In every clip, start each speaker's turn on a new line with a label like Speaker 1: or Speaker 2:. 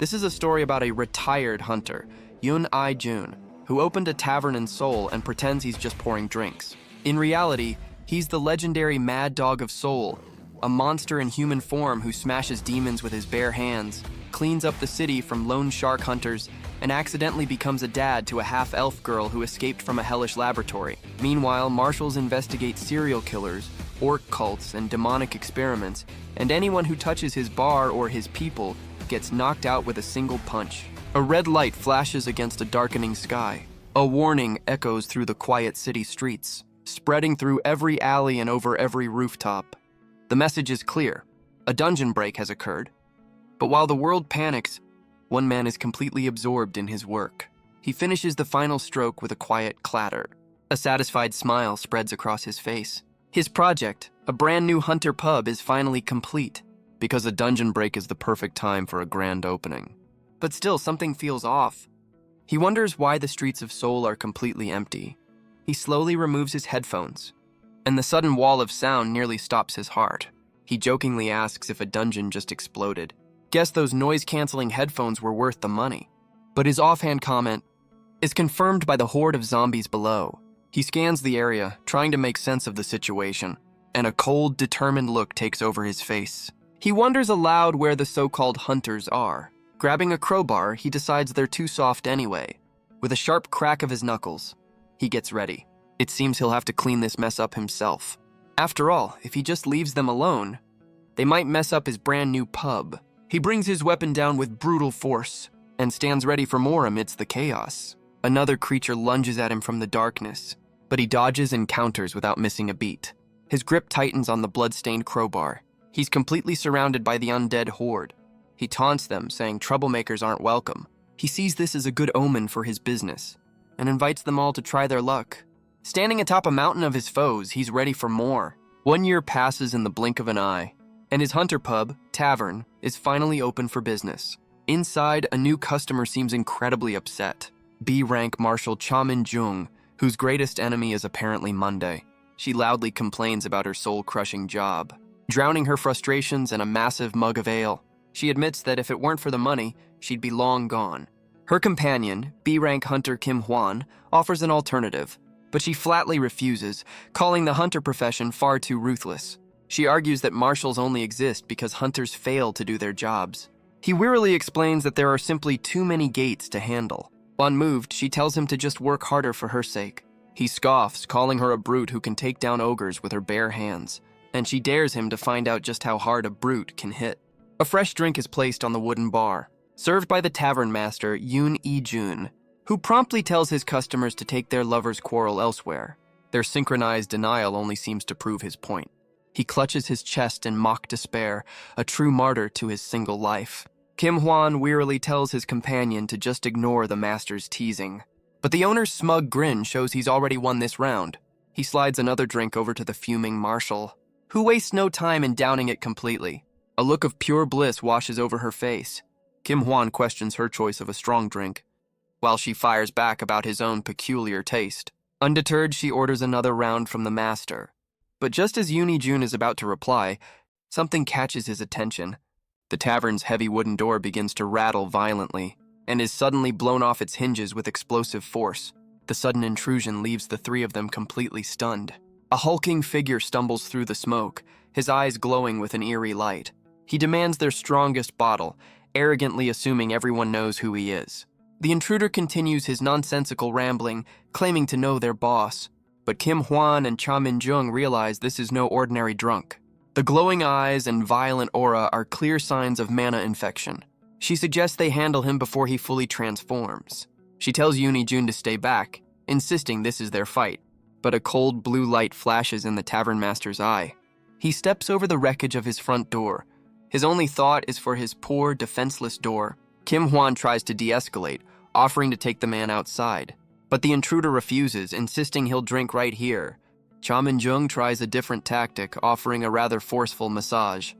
Speaker 1: This is a story about a retired hunter, Yoon I-jun, who opened a tavern in Seoul and pretends he's just pouring drinks. In reality, he's the legendary Mad Dog of Seoul, a monster in human form who smashes demons with his bare hands, cleans up the city from lone shark hunters, and accidentally becomes a dad to a half-elf girl who escaped from a hellish laboratory. Meanwhile, marshals investigate serial killers, orc cults, and demonic experiments, and anyone who touches his bar or his people gets knocked out with a single punch. A red light flashes against a darkening sky. A warning echoes through the quiet city streets, spreading through every alley and over every rooftop. The message is clear. A dungeon break has occurred. But while the world panics, one man is completely absorbed in his work. He finishes the final stroke with a quiet clatter. A satisfied smile spreads across his face. His project, a brand new hunter pub, is finally complete, because a dungeon break is the perfect time for a grand opening. But still, something feels off. He wonders why the streets of Seoul are completely empty. He slowly removes his headphones, and the sudden wall of sound nearly stops his heart. He jokingly asks if a dungeon just exploded. Guess those noise-canceling headphones were worth the money. But his offhand comment is confirmed by the horde of zombies below. He scans the area, trying to make sense of the situation, and a cold, determined look takes over his face. He wonders aloud where the so-called hunters are. Grabbing a crowbar, he decides they're too soft anyway. With a sharp crack of his knuckles, he gets ready. It seems he'll have to clean this mess up himself. After all, if he just leaves them alone, they might mess up his brand new pub. He brings his weapon down with brutal force and stands ready for more amidst the chaos. Another creature lunges at him from the darkness, but he dodges and counters without missing a beat. His grip tightens on the blood-stained crowbar. He's completely surrounded by the undead horde. He taunts them, saying troublemakers aren't welcome. He sees this as a good omen for his business and invites them all to try their luck. Standing atop a mountain of his foes, he's ready for more. 1 year passes in the blink of an eye, and his hunter pub, tavern, is finally open for business. Inside, a new customer seems incredibly upset. B-rank Marshal Cha Min-jung, whose greatest enemy is apparently Monday. She loudly complains about her soul-crushing job. Drowning her frustrations in a massive mug of ale, she admits that if it weren't for the money, she'd be long gone. Her companion, B-rank hunter Kim Hwan, offers an alternative, but she flatly refuses, calling the hunter profession far too ruthless. She argues that marshals only exist because hunters fail to do their jobs. He wearily explains that there are simply too many gates to handle. Unmoved, she tells him to just work harder for her sake. He scoffs, calling her a brute who can take down ogres with her bare hands, and she dares him to find out just how hard a brute can hit. A fresh drink is placed on the wooden bar, served by the tavern master, Yoon I-jun, who promptly tells his customers to take their lover's quarrel elsewhere. Their synchronized denial only seems to prove his point. He clutches his chest in mock despair, a true martyr to his single life. Kim Hwan wearily tells his companion to just ignore the master's teasing. But the owner's smug grin shows he's already won this round. He slides another drink over to the fuming marshal, who wastes no time in downing it completely. A look of pure bliss washes over her face. Kim Hwan questions her choice of a strong drink, while she fires back about his own peculiar taste. Undeterred, she orders another round from the master. But just as Yoon I-jun is about to reply, something catches his attention. The tavern's heavy wooden door begins to rattle violently, and is suddenly blown off its hinges with explosive force. The sudden intrusion leaves the three of them completely stunned. A hulking figure stumbles through the smoke, his eyes glowing with an eerie light. He demands their strongest bottle, arrogantly assuming everyone knows who he is. The intruder continues his nonsensical rambling, claiming to know their boss. But Kim Hwan and Cha Min-jung realize this is no ordinary drunk. The glowing eyes and violent aura are clear signs of mana infection. She suggests they handle him before he fully transforms. She tells Yoon I-jun to stay back, insisting this is their fight. But a cold blue light flashes in the tavern master's eye. He steps over the wreckage of his front door. His only thought is for his poor, defenseless door. Kim Hwan tries to de-escalate, offering to take the man outside. But the intruder refuses, insisting he'll drink right here. Cha Min-jung tries a different tactic, offering a rather forceful massage.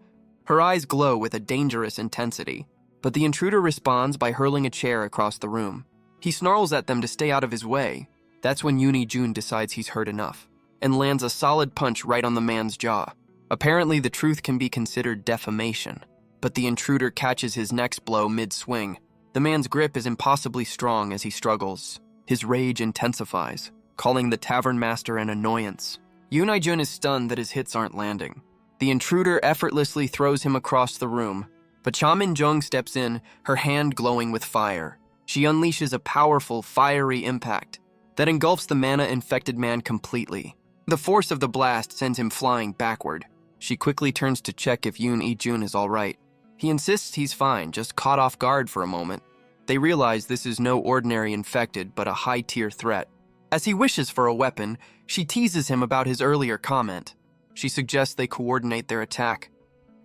Speaker 1: Her eyes glow with a dangerous intensity, but the intruder responds by hurling a chair across the room. He snarls at them to stay out of his way. That's when Yoon I-jun decides he's heard enough, and lands a solid punch right on the man's jaw. Apparently, the truth can be considered defamation. but the intruder catches his next blow mid-swing. The man's grip is impossibly strong as he struggles. His rage intensifies, calling the tavern master an annoyance. Yoon I-jun is stunned that his hits aren't landing. The intruder effortlessly throws him across the room, but Cha Min-jung steps in, her hand glowing with fire. She unleashes a powerful, fiery impact that engulfs the mana-infected man completely. The force of the blast sends him flying backward. She quickly turns to check if Yoon I-jun is all right. He insists he's fine, just caught off guard for a moment. They realize this is no ordinary infected, but a high-tier threat. As he wishes for a weapon, she teases him about his earlier comment. She suggests they coordinate their attack.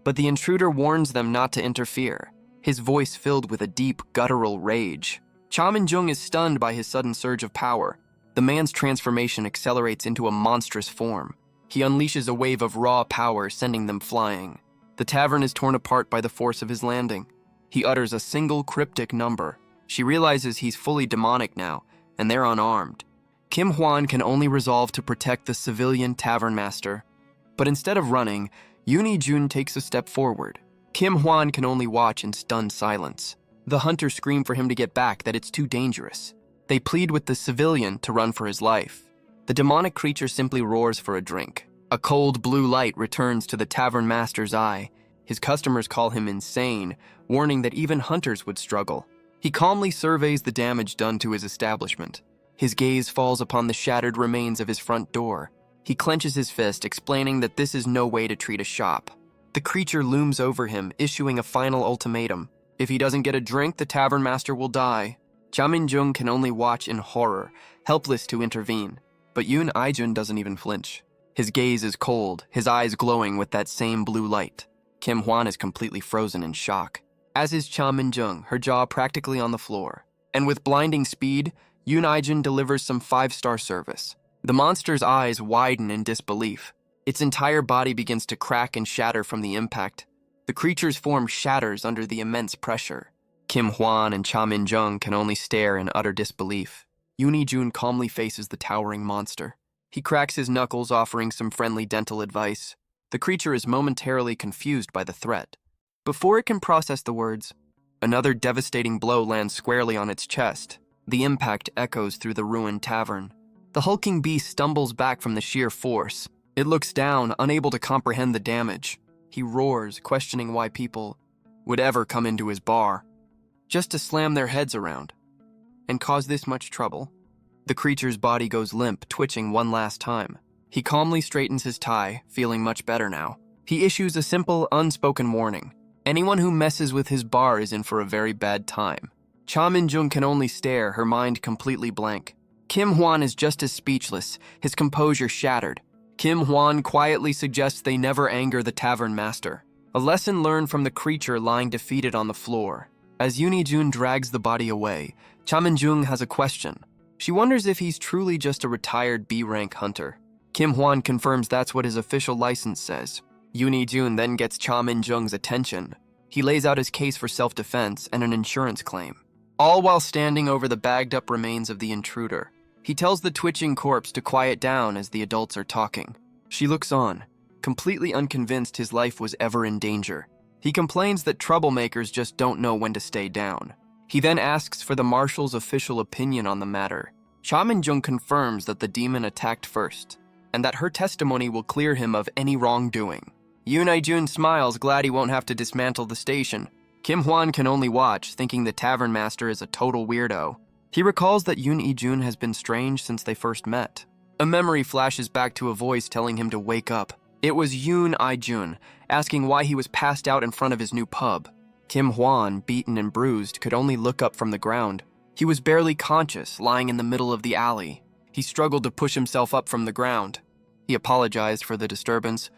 Speaker 1: But the intruder warns them not to interfere, his voice filled with a deep, guttural rage. Cha Min-jung is stunned by his sudden surge of power. The man's transformation accelerates into a monstrous form. He unleashes a wave of raw power, sending them flying. The tavern is torn apart by the force of his landing. He utters a single cryptic number. She realizes he's fully demonic now, and they're unarmed. Kim Hwan can only resolve to protect the civilian tavern master. But instead of running, Yoon I-jun takes a step forward. Kim Hwan can only watch in stunned silence. The hunters scream for him to get back, that it's too dangerous. They plead with the civilian to run for his life. The demonic creature simply roars for a drink. A cold blue light returns to the tavern master's eye. His customers call him insane, warning that even hunters would struggle. He calmly surveys the damage done to his establishment. His gaze falls upon the shattered remains of his front door. He clenches his fist, explaining that this is no way to treat a shop. The creature looms over him, issuing a final ultimatum. If he doesn't get a drink, the tavern master will die. Cha Min-jung can only watch in horror, helpless to intervene. But Yoon I-jun doesn't even flinch. His gaze is cold, his eyes glowing with that same blue light. Kim Hwan is completely frozen in shock, as is Cha Min-jung, her jaw practically on the floor. And with blinding speed, Yoon I-jun delivers some 5-star service. The monster's eyes widen in disbelief. Its entire body begins to crack and shatter from the impact. The creature's form shatters under the immense pressure. Kim Hwan and Cha Min-jung can only stare in utter disbelief. Yoon I-jun calmly faces the towering monster. He cracks his knuckles, offering some friendly dental advice. The creature is momentarily confused by the threat. Before it can process the words, another devastating blow lands squarely on its chest. The impact echoes through the ruined tavern. The hulking beast stumbles back from the sheer force. It looks down, unable to comprehend the damage. He roars, questioning why people would ever come into his bar, just to slam their heads around and cause this much trouble. The creature's body goes limp, twitching one last time. He calmly straightens his tie, feeling much better now. He issues a simple, unspoken warning. Anyone who messes with his bar is in for a very bad time. Cha Min-jung can only stare, her mind completely blank. Kim Hwan is just as speechless, his composure shattered. Kim Hwan quietly suggests they never anger the tavern master. A lesson learned from the creature lying defeated on the floor. As Yoon I-jun drags the body away, Cha Min-jung has a question. She wonders if he's truly just a retired B-rank hunter. Kim Hwan confirms that's what his official license says. Yoon I-jun then gets Cha Min-jung's attention. He lays out his case for self-defense and an insurance claim, all while standing over the bagged-up remains of the intruder. He tells the twitching corpse to quiet down as the adults are talking. She looks on, completely unconvinced his life was ever in danger. He complains that troublemakers just don't know when to stay down. He then asks for the marshal's official opinion on the matter. Cha Min-jung confirms that the demon attacked first, and that her testimony will clear him of any wrongdoing. Yoon I-jun smiles, glad he won't have to dismantle the station. Kim Hwan can only watch, thinking the tavern master is a total weirdo. He recalls that Yoon I-jun has been strange since they first met. A memory flashes back to a voice telling him to wake up. It was Yoon I-jun, asking why he was passed out in front of his new pub. Kim Hwan, beaten and bruised, could only look up from the ground. He was barely conscious, lying in the middle of the alley. He struggled to push himself up from the ground. He apologized for the disturbance,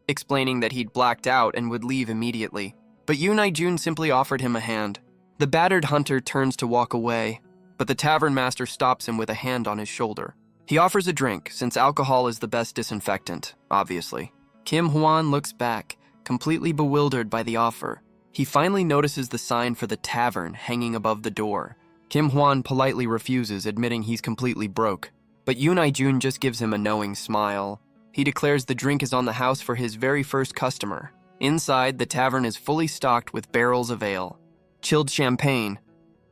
Speaker 1: explaining that he'd blacked out and would leave immediately. But Yoon I-jun simply offered him a hand. The battered hunter turns to walk away, but the tavern master stops him with a hand on his shoulder. He offers a drink, since alcohol is the best disinfectant, obviously. Kim Hwan looks back, completely bewildered by the offer. He finally notices the sign for the tavern hanging above the door. Kim Hwan politely refuses, admitting he's completely broke. But Yoon I-jun just gives him a knowing smile. He declares the drink is on the house for his very first customer. Inside, the tavern is fully stocked with barrels of ale, chilled champagne,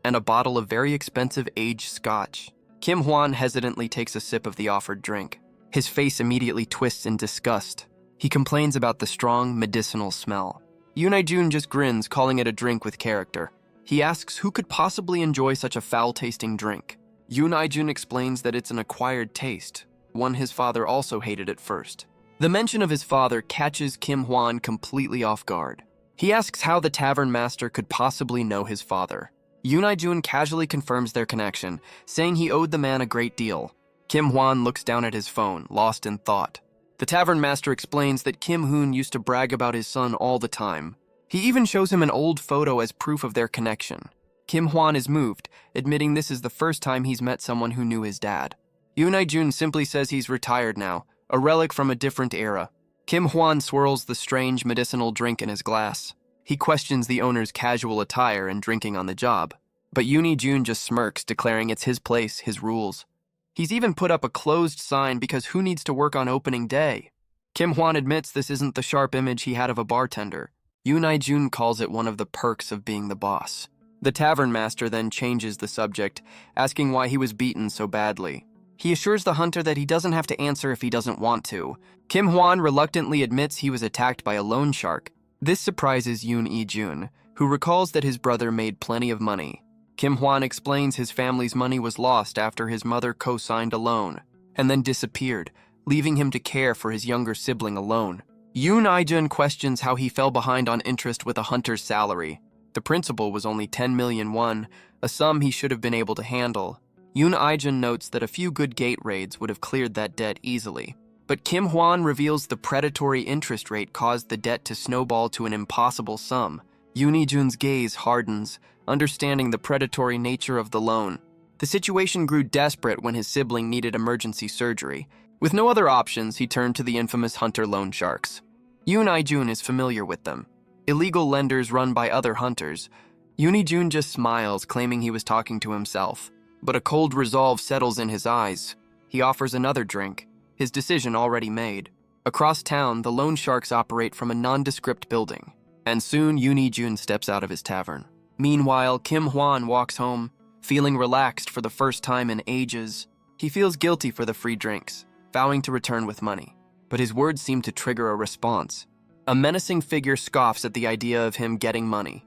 Speaker 1: and a bottle of very expensive aged scotch. Kim Hwan hesitantly takes a sip of the offered drink. His face immediately twists in disgust. He complains about the strong, medicinal smell. Yoon Jun just grins, calling it a drink with character. He asks who could possibly enjoy such a foul-tasting drink. Yoon Jun explains that it's an acquired taste, one his father also hated at first. The mention of his father catches Kim Hwan completely off guard. He asks how the tavern master could possibly know his father. Yoon Jun casually confirms their connection, saying he owed the man a great deal. Kim Hwan looks down at his phone, lost in thought. The tavern master explains that Kim Hoon used to brag about his son all the time. He even shows him an old photo as proof of their connection. Kim Hwan is moved, admitting this is the first time he's met someone who knew his dad. Yoon Jun simply says he's retired now, a relic from a different era. Kim Hwan swirls the strange medicinal drink in his glass. He questions the owner's casual attire and drinking on the job. But Yoon Jun just smirks, declaring it's his place, his rules. He's even put up a closed sign because who needs to work on opening day? Kim Hwan admits this isn't the sharp image he had of a bartender. Yoon Jun calls it one of the perks of being the boss. The tavern master then changes the subject, asking why he was beaten so badly. He assures the hunter that he doesn't have to answer if he doesn't want to. Kim Hwan reluctantly admits he was attacked by a loan shark. This surprises Yoon Jun, who recalls that his brother made plenty of money. Kim Hwan explains his family's money was lost after his mother co-signed a loan, and then disappeared, leaving him to care for his younger sibling alone. Yoon Jun questions how he fell behind on interest with a hunter's salary. The principal was only 10 million won, a sum he should have been able to handle. Yoon Jun notes that a few good gate raids would have cleared that debt easily. But Kim Hwan reveals the predatory interest rate caused the debt to snowball to an impossible sum. Yoon Jun's gaze hardens, understanding the predatory nature of the loan. The situation grew desperate when his sibling needed emergency surgery. With no other options, he turned to the infamous hunter loan sharks. Yoon Jun is familiar with them. Illegal lenders run by other hunters. Yoon Jun just smiles, claiming he was talking to himself. But a cold resolve settles in his eyes. He offers another drink, his decision already made. Across town, the loan sharks operate from a nondescript building, and soon Yoon Jun steps out of his tavern. Meanwhile, Kim Hwan walks home, feeling relaxed for the first time in ages. He feels guilty for the free drinks, vowing to return with money. But his words seem to trigger a response. A menacing figure scoffs at the idea of him getting money.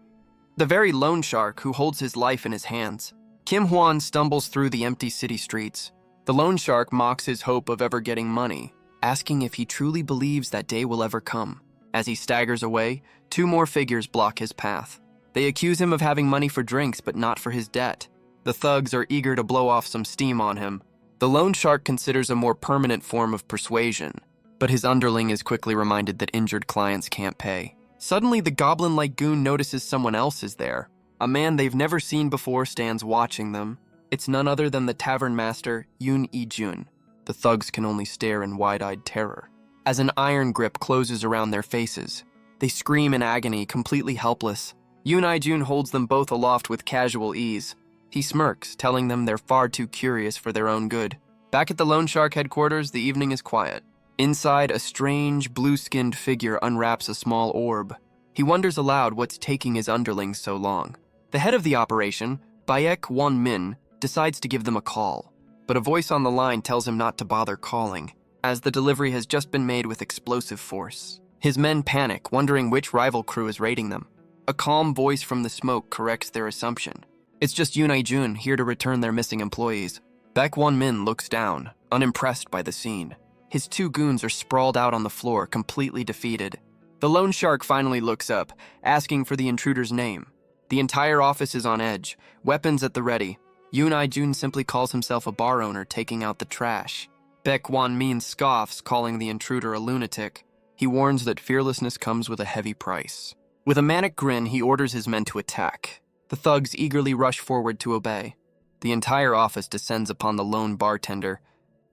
Speaker 1: The very loan shark who holds his life in his hands. Kim Hwan stumbles through the empty city streets. The loan shark mocks his hope of ever getting money, asking if he truly believes that day will ever come. As he staggers away, two more figures block his path. They accuse him of having money for drinks but not for his debt. The thugs are eager to blow off some steam on him. The loan shark considers a more permanent form of persuasion, but his underling is quickly reminded that injured clients can't pay. Suddenly, the goblin-like goon notices someone else is there. A man they've never seen before stands watching them. It's none other than the tavern master, Yoon Jun. The thugs can only stare in wide-eyed terror. As an iron grip closes around their faces, they scream in agony, completely helpless. Yoon Jun holds them both aloft with casual ease. He smirks, telling them they're far too curious for their own good. Back at the loan shark headquarters, the evening is quiet. Inside, a strange, blue-skinned figure unwraps a small orb. He wonders aloud what's taking his underlings so long. The head of the operation, Baek Won-min, decides to give them a call, but a voice on the line tells him not to bother calling, as the delivery has just been made with explosive force. His men panic, wondering which rival crew is raiding them. A calm voice from the smoke corrects their assumption. It's just Yoon Jun here to return their missing employees. Baek Won-min looks down, unimpressed by the scene. His two goons are sprawled out on the floor, completely defeated. The loan shark finally looks up, asking for the intruder's name. The entire office is on edge, weapons at the ready. Yoon Jun simply calls himself a bar owner taking out the trash. Baek Won-min scoffs, calling the intruder a lunatic. He warns that fearlessness comes with a heavy price. With a manic grin, he orders his men to attack. The thugs eagerly rush forward to obey. The entire office descends upon the lone bartender,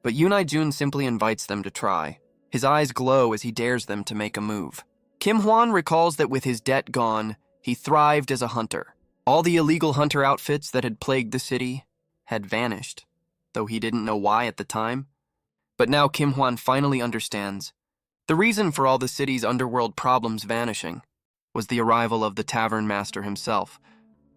Speaker 1: but Yoon Jun simply invites them to try. His eyes glow as he dares them to make a move. Kim Hwan recalls that with his debt gone, he thrived as a hunter. All the illegal hunter outfits that had plagued the city had vanished, though he didn't know why at the time. But now Kim Hwan finally understands. The reason for all the city's underworld problems vanishing was the arrival of the tavern master himself.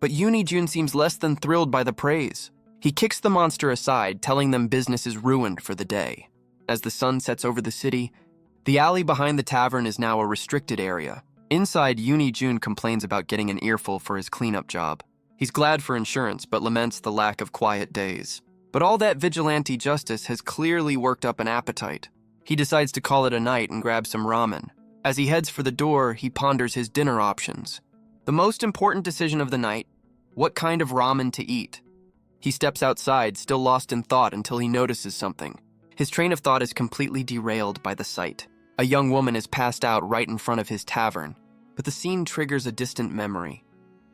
Speaker 1: But Jun seems less than thrilled by the praise. He kicks the monster aside, telling them business is ruined for the day. As the sun sets over the city, the alley behind the tavern is now a restricted area. Inside, Jun complains about getting an earful for his cleanup job. He's glad for insurance, but laments the lack of quiet days. But all that vigilante justice has clearly worked up an appetite. He decides to call it a night and grab some ramen. As he heads for the door, he ponders his dinner options. The most important decision of the night: what kind of ramen to eat. He steps outside, still lost in thought, until he notices something. His train of thought is completely derailed by the sight. A young woman is passed out right in front of his tavern, but the scene triggers a distant memory.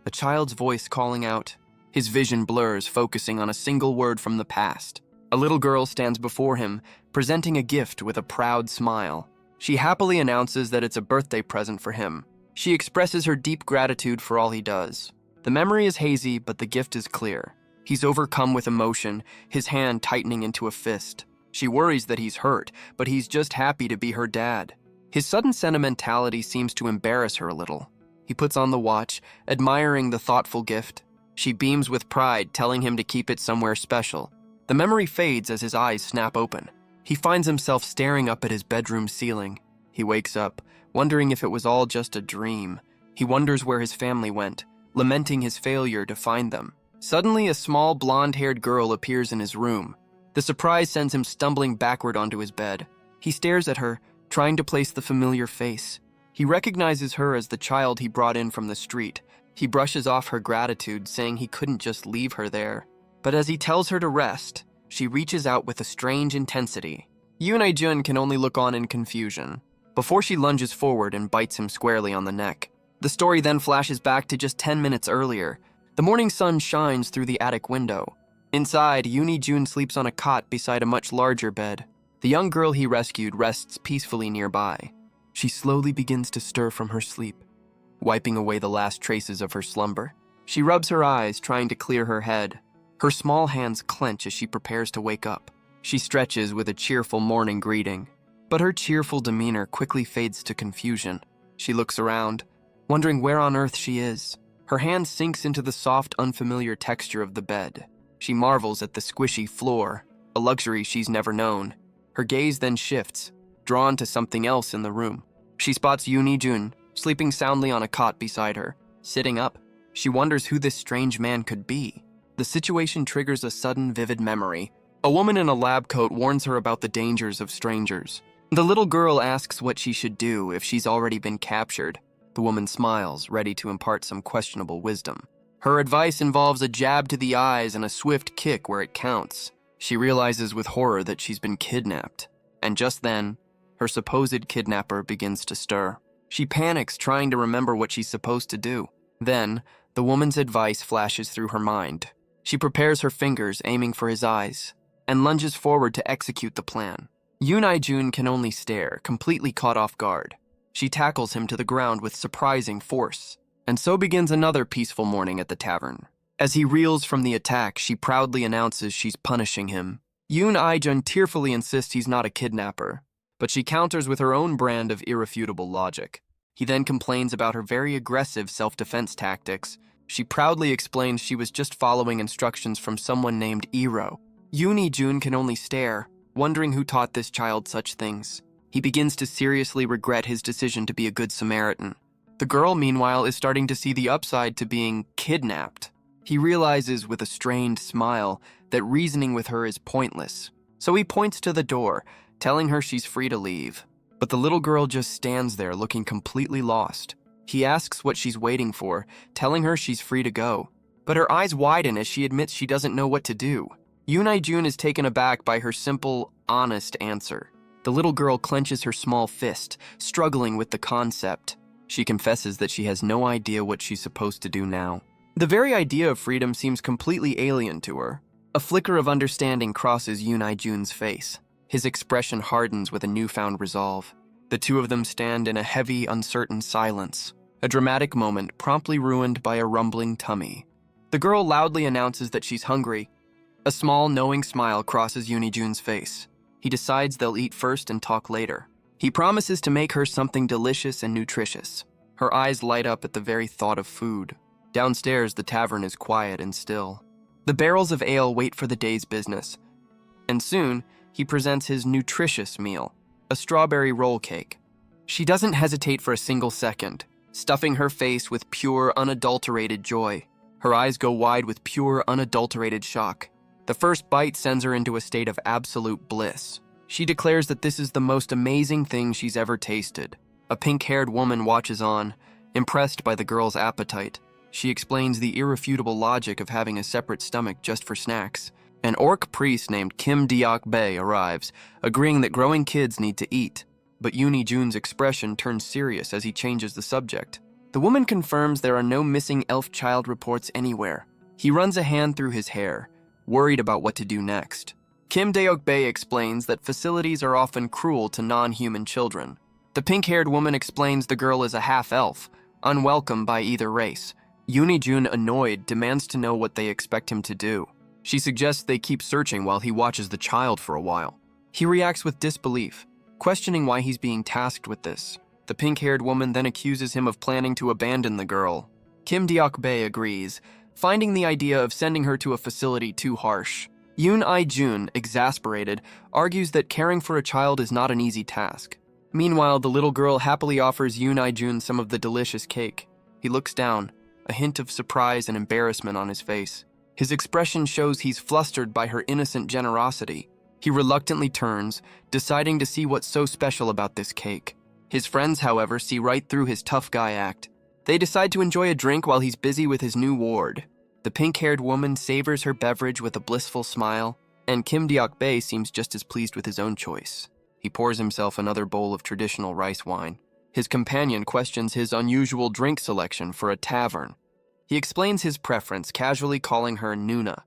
Speaker 1: A child's voice calling out. His vision blurs, focusing on a single word from the past. A little girl stands before him, presenting a gift with a proud smile. She happily announces that it's a birthday present for him. She expresses her deep gratitude for all he does. The memory is hazy, but the gift is clear. He's overcome with emotion, his hand tightening into a fist. She worries that he's hurt, but he's just happy to be her dad. His sudden sentimentality seems to embarrass her a little. He puts on the watch, admiring the thoughtful gift. She beams with pride, telling him to keep it somewhere special. The memory fades as his eyes snap open. He finds himself staring up at his bedroom ceiling. He wakes up, wondering if it was all just a dream. He wonders where his family went, lamenting his failure to find them. Suddenly, a small blonde-haired girl appears in his room. The surprise sends him stumbling backward onto his bed. He stares at her, trying to place the familiar face. He recognizes her as the child he brought in from the street. He brushes off her gratitude, saying he couldn't just leave her there. But as he tells her to rest, she reaches out with a strange intensity. Jun can only look on in confusion, before she lunges forward and bites him squarely on the neck. The story then flashes back to just 10 minutes earlier. The morning sun shines through the attic window. Inside, Jun sleeps on a cot beside a much larger bed. The young girl he rescued rests peacefully nearby. She slowly begins to stir from her sleep, wiping away the last traces of her slumber. She rubs her eyes, trying to clear her head. Her small hands clench as she prepares to wake up. She stretches with a cheerful morning greeting, but her cheerful demeanor quickly fades to confusion. She looks around, wondering where on earth she is. Her hand sinks into the soft, unfamiliar texture of the bed. She marvels at the squishy floor, a luxury she's never known. Her gaze then shifts, drawn to something else in the room. She spots Jun, sleeping soundly on a cot beside her. Sitting up, she wonders who this strange man could be. The situation triggers a sudden, vivid memory. A woman in a lab coat warns her about the dangers of strangers. The little girl asks what she should do if she's already been captured. The woman smiles, ready to impart some questionable wisdom. Her advice involves a jab to the eyes and a swift kick where it counts. She realizes with horror that she's been kidnapped. And just then, her supposed kidnapper begins to stir. She panics, trying to remember what she's supposed to do. Then, the woman's advice flashes through her mind. She prepares her fingers, aiming for his eyes, and lunges forward to execute the plan. Jun can only stare, completely caught off guard. She tackles him to the ground with surprising force. And so begins another peaceful morning at the tavern. As he reels from the attack, she proudly announces she's punishing him. Jun tearfully insists he's not a kidnapper, but she counters with her own brand of irrefutable logic. He then complains about her very aggressive self-defense tactics. She proudly explains she was just following instructions from someone named Iro. Jun can only stare, wondering who taught this child such things. He begins to seriously regret his decision to be a good Samaritan. The girl, meanwhile, is starting to see the upside to being kidnapped. He realizes with a strained smile that reasoning with her is pointless. So he points to the door, telling her she's free to leave. But the little girl just stands there looking completely lost. He asks what she's waiting for, telling her she's free to go. But her eyes widen as she admits she doesn't know what to do. Jun is taken aback by her simple, honest answer. The little girl clenches her small fist, struggling with the concept. She confesses that she has no idea what she's supposed to do now. The very idea of freedom seems completely alien to her. A flicker of understanding crosses Jun's face. His expression hardens with a newfound resolve. The two of them stand in a heavy, uncertain silence, a dramatic moment promptly ruined by a rumbling tummy. The girl loudly announces that she's hungry. A small, knowing smile crosses Jun's face. He decides they'll eat first and talk later. He promises to make her something delicious and nutritious. Her eyes light up at the very thought of food. Downstairs, the tavern is quiet and still. The barrels of ale wait for the day's business. And soon, he presents his nutritious meal, a strawberry roll cake. She doesn't hesitate for a single second, stuffing her face with pure, unadulterated joy. Her eyes go wide with pure, unadulterated shock. The first bite sends her into a state of absolute bliss. She declares that this is the most amazing thing she's ever tasted. A pink-haired woman watches on, impressed by the girl's appetite. She explains the irrefutable logic of having a separate stomach just for snacks. An orc priest named Kim Deok-bae arrives, agreeing that growing kids need to eat. But Yoon Jun's expression turns serious as he changes the subject. The woman confirms there are no missing elf child reports anywhere. He runs a hand through his hair, worried about what to do next. Kim Deok-bae explains that facilities are often cruel to non-human children. The pink-haired woman explains the girl is a half-elf, unwelcome by either race. Yoon Jun, annoyed, demands to know what they expect him to do. She suggests they keep searching while he watches the child for a while. He reacts with disbelief, questioning why he's being tasked with this. The pink-haired woman then accuses him of planning to abandon the girl. Kim Deok-bae agrees, finding the idea of sending her to a facility too harsh. Yoon Jun, exasperated, argues that caring for a child is not an easy task. Meanwhile, the little girl happily offers Yoon Jun some of the delicious cake. He looks down, a hint of surprise and embarrassment on his face. His expression shows he's flustered by her innocent generosity. He reluctantly turns, deciding to see what's so special about this cake. His friends, however, see right through his tough guy act. They decide to enjoy a drink while he's busy with his new ward. The pink-haired woman savors her beverage with a blissful smile, and Kim Deok-bae seems just as pleased with his own choice. He pours himself another bowl of traditional rice wine. His companion questions his unusual drink selection for a tavern. He explains his preference, casually calling her Nuna.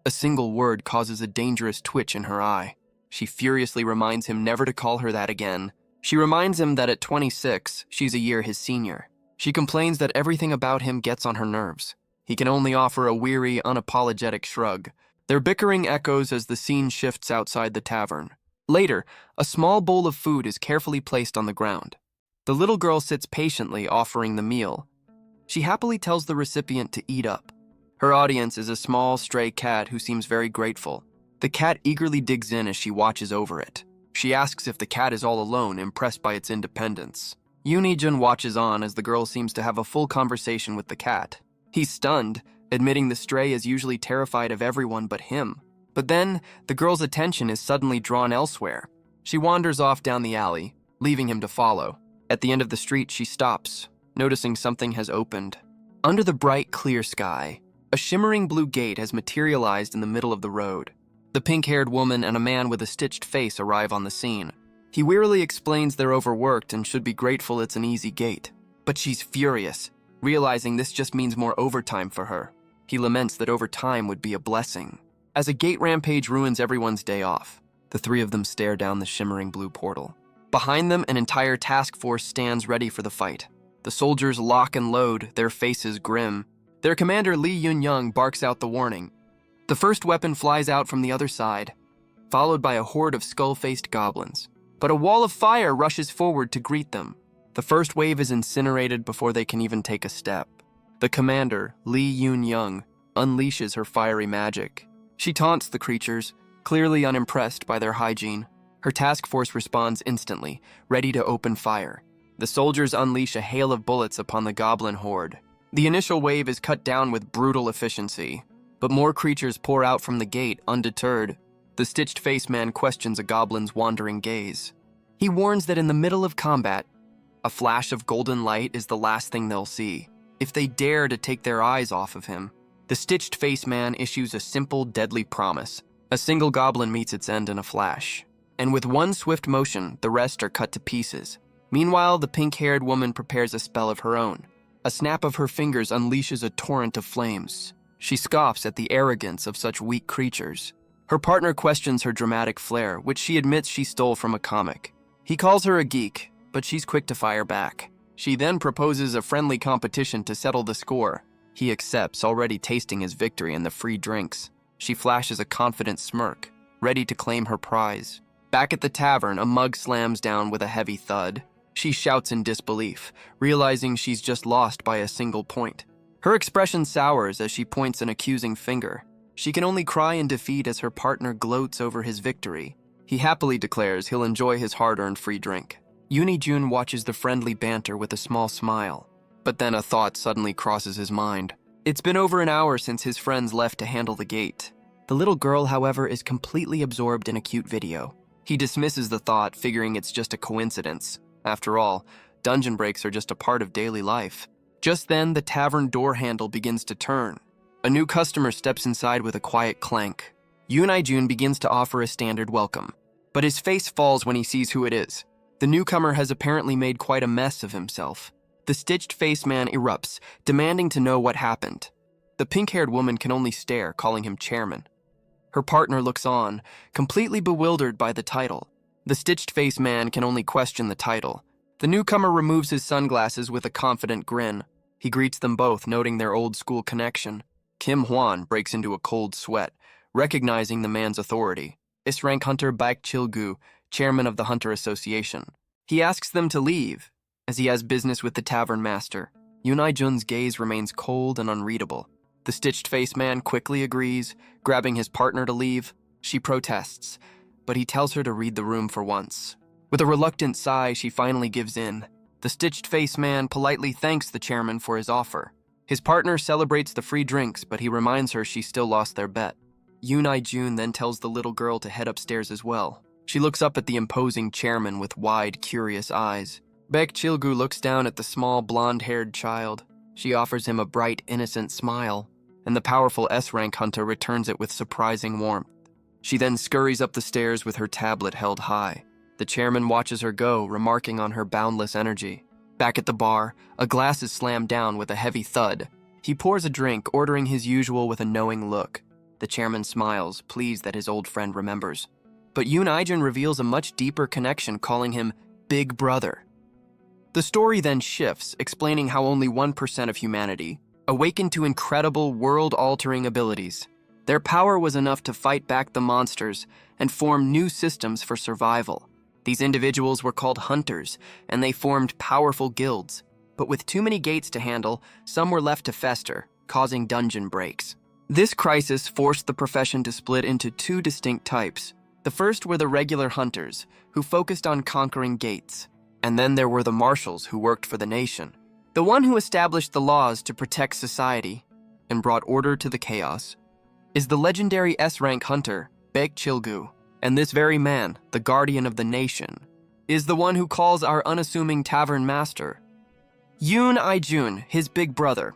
Speaker 1: A single word causes a dangerous twitch in her eye. She furiously reminds him never to call her that again. She reminds him that at 26, she's a year his senior. She complains that everything about him gets on her nerves. He can only offer a weary, unapologetic shrug. Their bickering echoes as the scene shifts outside the tavern. Later, a small bowl of food is carefully placed on the ground. The little girl sits patiently, offering the meal. She happily tells the recipient to eat up. Her audience is a small, stray cat who seems very grateful. The cat eagerly digs in as she watches over it. She asks if the cat is all alone, impressed by its independence. Yoon Jun watches on as the girl seems to have a full conversation with the cat. He's stunned, admitting the stray is usually terrified of everyone but him. But then, the girl's attention is suddenly drawn elsewhere. She wanders off down the alley, leaving him to follow. At the end of the street, she stops, noticing something has opened. Under the bright, clear sky, a shimmering blue gate has materialized in the middle of the road. The pink-haired woman and a man with a stitched face arrive on the scene. He wearily explains they're overworked and should be grateful it's an easy gate. But she's furious, realizing this just means more overtime for her. He laments that overtime would be a blessing. As a gate rampage ruins everyone's day off, the three of them stare down the shimmering blue portal. Behind them, an entire task force stands ready for the fight. The soldiers lock and load, their faces grim. Their commander Lee Yun-young barks out the warning. The first weapon flies out from the other side, followed by a horde of skull-faced goblins. But a wall of fire rushes forward to greet them. The first wave is incinerated before they can even take a step. The commander, Lee Yun-young, unleashes her fiery magic. She taunts the creatures, clearly unimpressed by their hygiene. Her task force responds instantly, ready to open fire. The soldiers unleash a hail of bullets upon the goblin horde. The initial wave is cut down with brutal efficiency, but more creatures pour out from the gate, undeterred. The stitched-faced man questions a goblin's wandering gaze. He warns that in the middle of combat, a flash of golden light is the last thing they'll see. If they dare to take their eyes off of him, the stitched-faced man issues a simple, deadly promise. A single goblin meets its end in a flash, and with one swift motion, the rest are cut to pieces. Meanwhile, the pink-haired woman prepares a spell of her own. A snap of her fingers unleashes a torrent of flames. She scoffs at the arrogance of such weak creatures. Her partner questions her dramatic flair, which she admits she stole from a comic. He calls her a geek, but she's quick to fire back. She then proposes a friendly competition to settle the score. He accepts, already tasting his victory in the free drinks. She flashes a confident smirk, ready to claim her prize. Back at the tavern, a mug slams down with a heavy thud. She shouts in disbelief, realizing she's just lost by a single point. Her expression sours as she points an accusing finger. She can only cry in defeat as her partner gloats over his victory. He happily declares he'll enjoy his hard-earned free drink. Yoon watches the friendly banter with a small smile. But then a thought suddenly crosses his mind. It's been over an hour since his friends left to handle the gate. The little girl, however, is completely absorbed in a cute video. He dismisses the thought, figuring it's just a coincidence. After all, dungeon breaks are just a part of daily life. Just then, the tavern door handle begins to turn. A new customer steps inside with a quiet clank. Yoon begins to offer a standard welcome, but his face falls when he sees who it is. The newcomer has apparently made quite a mess of himself. The stitched-faced man erupts, demanding to know what happened. The pink-haired woman can only stare, calling him chairman. Her partner looks on, completely bewildered by the title. The stitched-faced man can only question the title. The newcomer removes his sunglasses with a confident grin. He greets them both, noting their old-school connection. Kim Hwan breaks into a cold sweat, recognizing the man's authority. S-rank hunter Baek Chil-gu, chairman of the Hunter Association. He asks them to leave, as he has business with the tavern master. Yoon-jun's gaze remains cold and unreadable. The stitched-faced man quickly agrees, grabbing his partner to leave. She protests, but he tells her to read the room for once. With a reluctant sigh, she finally gives in. The stitched-faced man politely thanks the chairman for his offer. His partner celebrates the free drinks, but he reminds her she still lost their bet. Yoon then tells the little girl to head upstairs as well. She looks up at the imposing chairman with wide, curious eyes. Baek Chil-gu looks down at the small, blonde-haired child. She offers him a bright, innocent smile, and the powerful S-rank hunter returns it with surprising warmth. She then scurries up the stairs with her tablet held high. The chairman watches her go, remarking on her boundless energy. Back at the bar, a glass is slammed down with a heavy thud. He pours a drink, ordering his usual with a knowing look. The chairman smiles, pleased that his old friend remembers. But Yoon reveals a much deeper connection, calling him Big Brother. The story then shifts, explaining how only 1% of humanity awakened to incredible, world-altering abilities. Their power was enough to fight back the monsters and form new systems for survival. These individuals were called hunters, and they formed powerful guilds. But with too many gates to handle, some were left to fester, causing dungeon breaks. This crisis forced the profession to split into two distinct types. The first were the regular hunters, who focused on conquering gates. And then there were the marshals, who worked for the nation. The one who established the laws to protect society and brought order to the chaos is the legendary S-rank hunter, Baek Chil-gu. And this very man, the guardian of the nation, is the one who calls our unassuming tavern master Yoon, his big brother.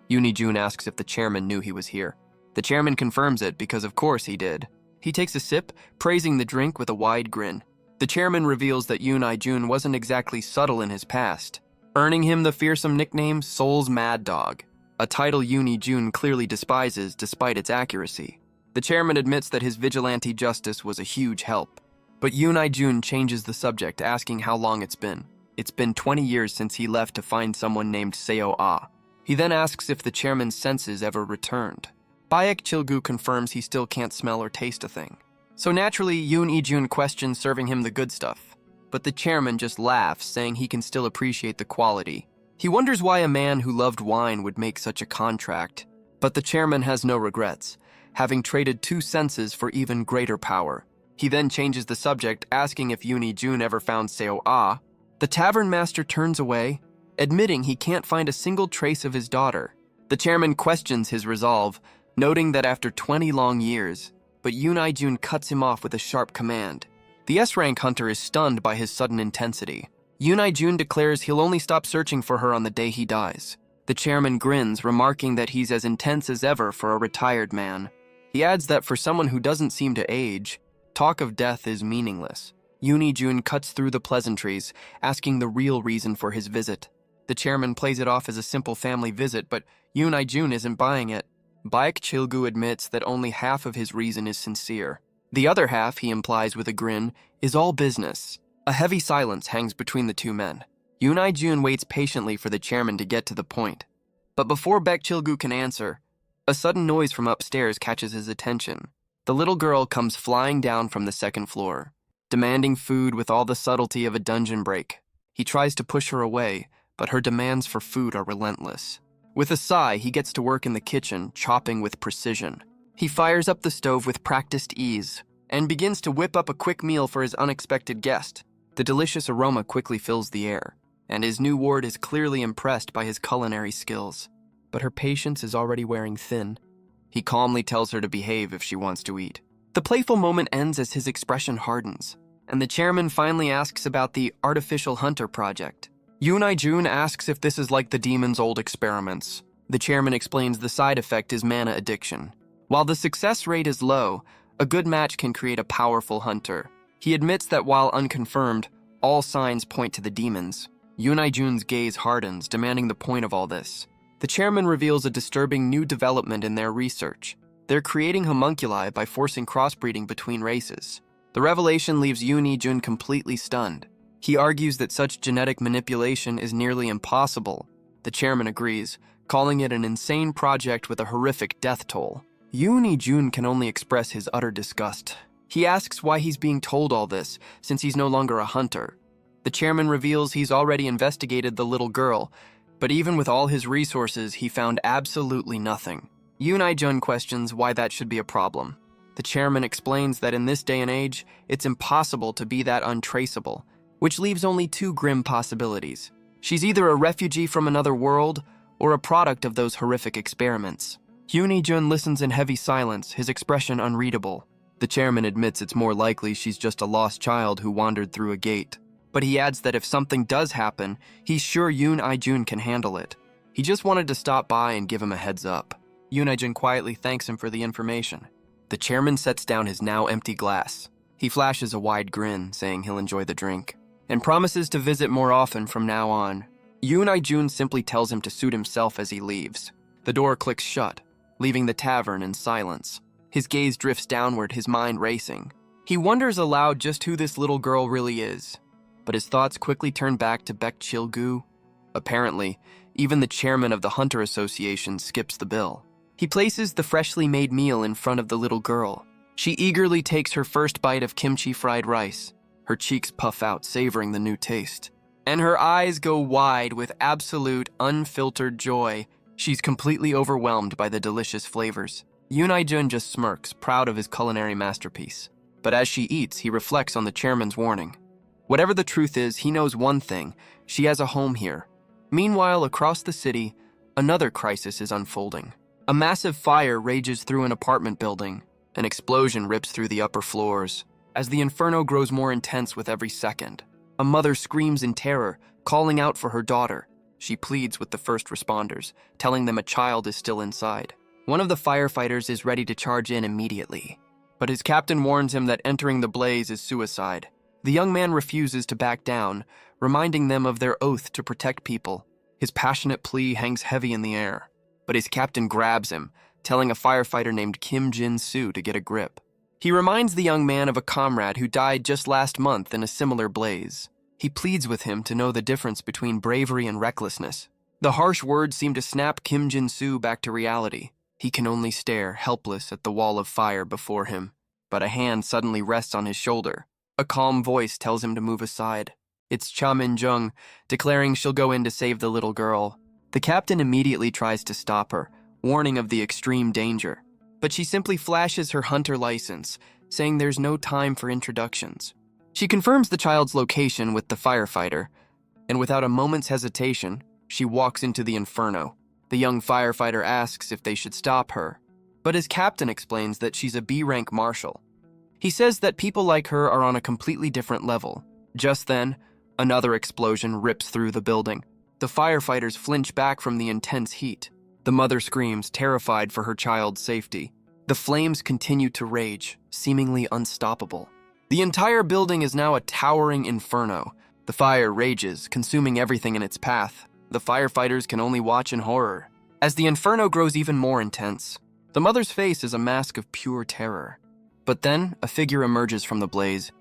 Speaker 1: Yoon asks if the chairman knew he was here. The chairman confirms it because of course he did. He takes a sip, praising the drink with a wide grin. The chairman reveals that Yoon wasn't exactly subtle in his past, earning him the fearsome nickname Seoul's Mad Dog, a title Yoon clearly despises despite its accuracy. The chairman admits that his vigilante justice was a huge help, but Yoon changes the subject, asking how long it's been. It's been 20 years since he left to find someone named Seo Ah. He then asks if the chairman's senses ever returned. Baek Chil-gu confirms he still can't smell or taste a thing. So naturally, Yoon questions serving him the good stuff, but the chairman just laughs, saying he can still appreciate the quality. He wonders why a man who loved wine would make such a contract, but the chairman has no regrets, having traded 2 senses for even greater power. He then changes the subject, asking if Yoon ever found Seo Ah. The tavern master turns away, admitting he can't find a single trace of his daughter. The chairman questions his resolve, noting that after 20 long years, but Yoon cuts him off with a sharp command. The S-rank hunter is stunned by his sudden intensity. Yoon declares he'll only stop searching for her on the day he dies. The chairman grins, remarking that he's as intense as ever for a retired man. He adds that for someone who doesn't seem to age, talk of death is meaningless. Yoon cuts through the pleasantries, asking the real reason for his visit. The chairman plays it off as a simple family visit, but Yoon isn't buying it. Baek Chil-gu admits that only half of his reason is sincere. The other half, he implies with a grin, is all business. A heavy silence hangs between the two men. Yoon waits patiently for the chairman to get to the point. But before Baek Chil-gu can answer, a sudden noise from upstairs catches his attention. The little girl comes flying down from the second floor. demanding food with all the subtlety of a dungeon break. He tries to push her away, but her demands for food are relentless. With a sigh, he gets to work in the kitchen, chopping with precision. He fires up the stove with practiced ease and begins to whip up a quick meal for his unexpected guest. The delicious aroma quickly fills the air, and his new ward is clearly impressed by his culinary skills. But her patience is already wearing thin. He calmly tells her to behave if she wants to eat. The playful moment ends as his expression hardens, and the chairman finally asks about the artificial hunter project. Yoon I-jun asks if this is like the demon's old experiments. The chairman explains the side effect is mana addiction. While the success rate is low, a good match can create a powerful hunter. He admits that while unconfirmed, all signs point to the demons. Yoon I-jun's gaze hardens, demanding the point of all this. The chairman reveals a disturbing new development in their research. They're creating homunculi by forcing crossbreeding between races. The revelation leaves Yoon I-jun completely stunned. He argues that such genetic manipulation is nearly impossible. The chairman agrees, calling it an insane project with a horrific death toll. Yoon I-jun can only express his utter disgust. He asks why he's being told all this, since he's no longer a hunter. The chairman reveals he's already investigated the little girl, but even with all his resources, he found absolutely nothing. Yoon I-jun questions why that should be a problem. The chairman explains that in this day and age, it's impossible to be that untraceable, which leaves only two grim possibilities. She's either a refugee from another world or a product of those horrific experiments. Yoon I-jun listens in heavy silence, his expression unreadable. The chairman admits it's more likely she's just a lost child who wandered through a gate. But he adds that if something does happen, he's sure Yoon I-jun can handle it. He just wanted to stop by and give him a heads up. Yoon I-jun quietly thanks him for the information. The chairman sets down his now empty glass. He flashes a wide grin, saying he'll enjoy the drink, and promises to visit more often from now on. Yoon I-jun simply tells him to suit himself as he leaves. The door clicks shut, leaving the tavern in silence. His gaze drifts downward, his mind racing. He wonders aloud just who this little girl really is, but his thoughts quickly turn back to Baek Chil-gu. Apparently, even the chairman of the Hunter Association skips the bill. He places the freshly made meal in front of the little girl. She eagerly takes her first bite of kimchi fried rice. Her cheeks puff out, savoring the new taste. And her eyes go wide with absolute, unfiltered joy. She's completely overwhelmed by the delicious flavors. Yoon I-jun just smirks, proud of his culinary masterpiece. But as she eats, he reflects on the chairman's warning. Whatever the truth is, he knows one thing: she has a home here. Meanwhile, across the city, another crisis is unfolding. A massive fire rages through an apartment building. An explosion rips through the upper floors. As the inferno grows more intense with every second, a mother screams in terror, calling out for her daughter. She pleads with the first responders, telling them a child is still inside. One of the firefighters is ready to charge in immediately, but his captain warns him that entering the blaze is suicide. The young man refuses to back down, reminding them of their oath to protect people. His passionate plea hangs heavy in the air, but his captain grabs him, telling a firefighter named Kim Jin-soo to get a grip. He reminds the young man of a comrade who died just last month in a similar blaze. He pleads with him to know the difference between bravery and recklessness. The harsh words seem to snap Kim Jin-soo back to reality. He can only stare, helpless, at the wall of fire before him. But a hand suddenly rests on his shoulder. A calm voice tells him to move aside. It's Cha Min-jung, declaring she'll go in to save the little girl. The captain immediately tries to stop her, warning of the extreme danger. But she simply flashes her hunter license, saying there's no time for introductions. She confirms the child's location with the firefighter, and without a moment's hesitation, she walks into the inferno. The young firefighter asks if they should stop her, but his captain explains that she's a B-rank marshal. He says that people like her are on a completely different level. Just then, another explosion rips through the building. The firefighters flinch back from the intense heat. The mother screams, terrified for her child's safety. The flames continue to rage, seemingly unstoppable. The entire building is now a towering inferno. The fire rages, consuming everything in its path. The firefighters can only watch in horror. As the inferno grows even more intense, the mother's face is a mask of pure terror. But then, a figure emerges from the blaze.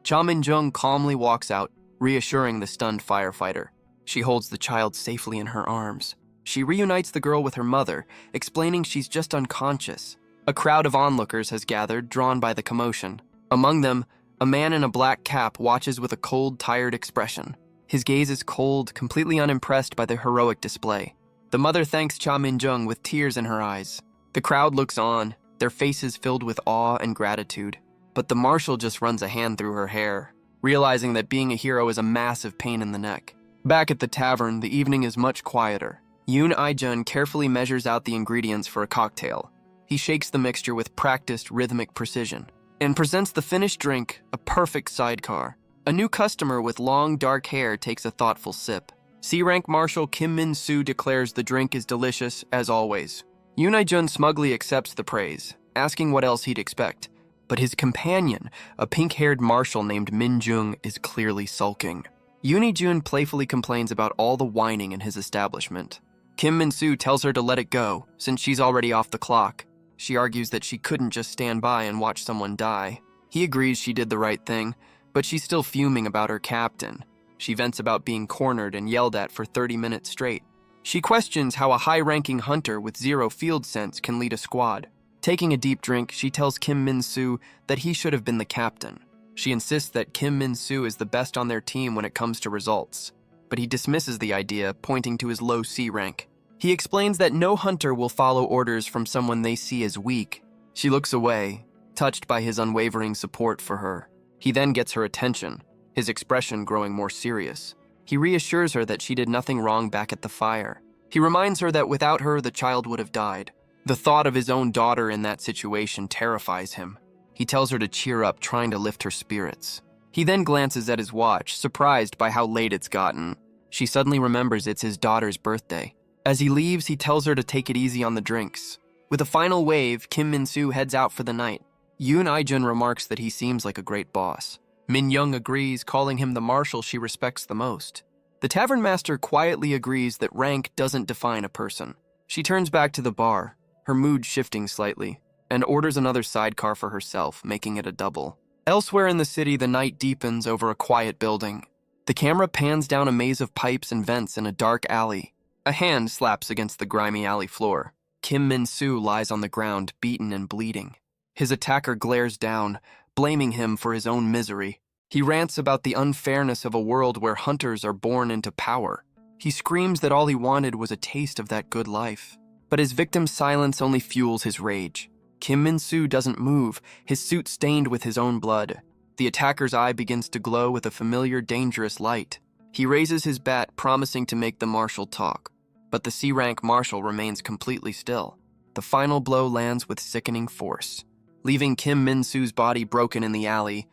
Speaker 1: Cha Min-jung calmly walks out, reassuring the stunned firefighter. She holds the child safely in her arms. She reunites the girl with her mother, explaining she's just unconscious. A crowd of onlookers has gathered, drawn by the commotion. Among them, A man in a black cap watches with a cold, tired expression. His gaze is cold, completely unimpressed by the heroic display. The mother thanks Cha Min-jung with tears in her eyes. The crowd looks on, their faces filled with awe and gratitude. But the marshal just runs a hand through her hair, realizing that being a hero is a massive pain in the neck. Back at the tavern, the evening is much quieter. Yoon I-jun carefully measures out the ingredients for a cocktail. He shakes the mixture with practiced rhythmic precision and presents the finished drink, a perfect sidecar. A new customer with long, dark hair takes a thoughtful sip. C-rank Marshal Kim Min-soo declares the drink is delicious, as always. Yoon I-jun smugly accepts the praise, asking what else he'd expect. But his companion, a pink-haired marshal named Min-jung, is clearly sulking. Yoon I-jun playfully complains about all the whining in his establishment. Kim Min-soo tells her to let it go, since she's already off the clock. She argues that she couldn't just stand by and watch someone die. He agrees she did the right thing, but she's still fuming about her captain. She vents about being cornered and yelled at for 30 minutes straight. She questions how a high-ranking hunter with zero field sense can lead a squad. Taking a deep drink, she tells Kim Min-soo that he should have been the captain. She insists that Kim Min-soo is the best on their team when it comes to results, but he dismisses the idea, pointing to his low C rank. He explains that no hunter will follow orders from someone they see as weak. She looks away, touched by his unwavering support for her. He then gets her attention, his expression growing more serious. He reassures her that she did nothing wrong back at the fire. He reminds her that without her, the child would have died. The thought of his own daughter in that situation terrifies him. He tells her to cheer up, trying to lift her spirits. He then glances at his watch, surprised by how late it's gotten. She suddenly remembers it's his daughter's birthday. As he leaves, he tells her to take it easy on the drinks. With a final wave, Kim Min-soo heads out for the night. Yoon I-jun remarks that he seems like a great boss. Min-young agrees, calling him the marshal she respects the most. The tavern master quietly agrees that rank doesn't define a person. She turns back to the bar, her mood shifting slightly, and orders another sidecar for herself, making it a double. Elsewhere in the city, the night deepens over a quiet building. The camera pans down a maze of pipes and vents in a dark alley. A hand slaps against the grimy alley floor. Kim Min-soo lies on the ground, beaten and bleeding. His attacker glares down, blaming him for his own misery. He rants about the unfairness of a world where hunters are born into power. He screams that all he wanted was a taste of that good life. But his victim's silence only fuels his rage. Kim Min-soo doesn't move, his suit stained with his own blood. The attacker's eye begins to glow with a familiar, dangerous light. He raises his bat, promising to make the marshal talk. But the C-rank marshal remains completely still. The final blow lands with sickening force, leaving Kim Min-soo's body broken in the alley.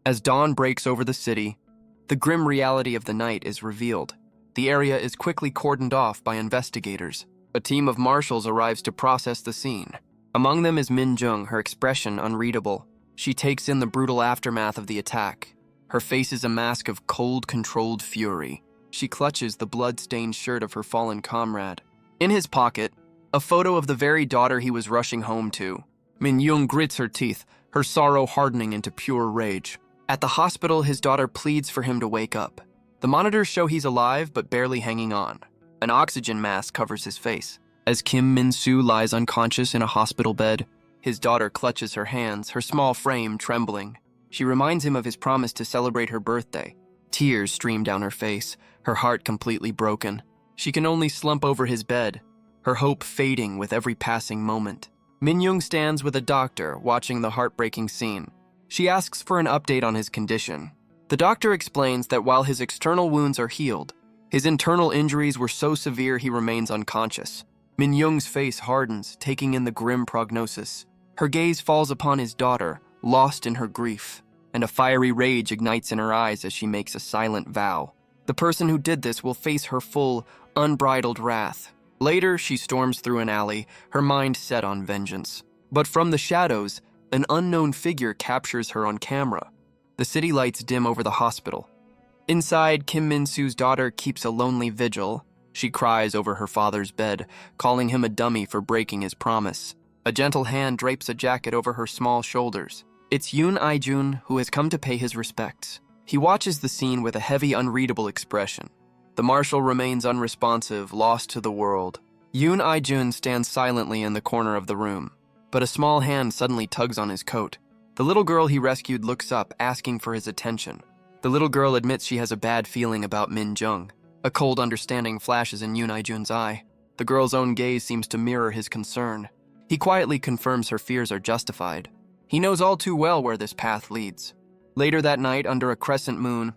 Speaker 1: As dawn breaks over the city, the grim reality of the night is revealed. The area is quickly cordoned off by investigators. A team of marshals arrives to process the scene. Among them is Min-jung, her expression unreadable. She takes in the brutal aftermath of the attack. Her face is a mask of cold, controlled fury. She clutches the blood-stained shirt of her fallen comrade. In his pocket, a photo of the very daughter he was rushing home to. Min-jung grits her teeth, her sorrow hardening into pure rage. At the hospital, his daughter pleads for him to wake up. The monitors show he's alive, but barely hanging on. An oxygen mask covers his face. As Kim Min-soo lies unconscious in a hospital bed, his daughter clutches her hands, her small frame trembling. She reminds him of his promise to celebrate her birthday. Tears stream down her face, her heart completely broken. She can only slump over his bed, her hope fading with every passing moment. Min-jung stands with a doctor, watching the heartbreaking scene. She asks for an update on his condition. The doctor explains that while his external wounds are healed, his internal injuries were so severe he remains unconscious. Min-jung's face hardens, taking in the grim prognosis. Her gaze falls upon his daughter, lost in her grief, and a fiery rage ignites in her eyes as she makes a silent vow. The person who did this will face her full, unbridled wrath. Later, she storms through an alley, her mind set on vengeance. But from the shadows, an unknown figure captures her on camera. The city lights dim over the hospital. Inside, Kim Min-soo's daughter keeps a lonely vigil. She cries over her father's bed, calling him a dummy for breaking his promise. A gentle hand drapes a jacket over her small shoulders. It's Yoon I-jun who has come to pay his respects. He watches the scene with a heavy, unreadable expression. The marshal remains unresponsive, lost to the world. Yoon I-jun stands silently in the corner of the room, but a small hand suddenly tugs on his coat. The little girl he rescued looks up, asking for his attention. The little girl admits she has a bad feeling about Min Jung. A cold understanding flashes in Yoon I-jun's eye. The girl's own gaze seems to mirror his concern. He quietly confirms her fears are justified. He knows all too well where this path leads. Later that night, under a crescent moon,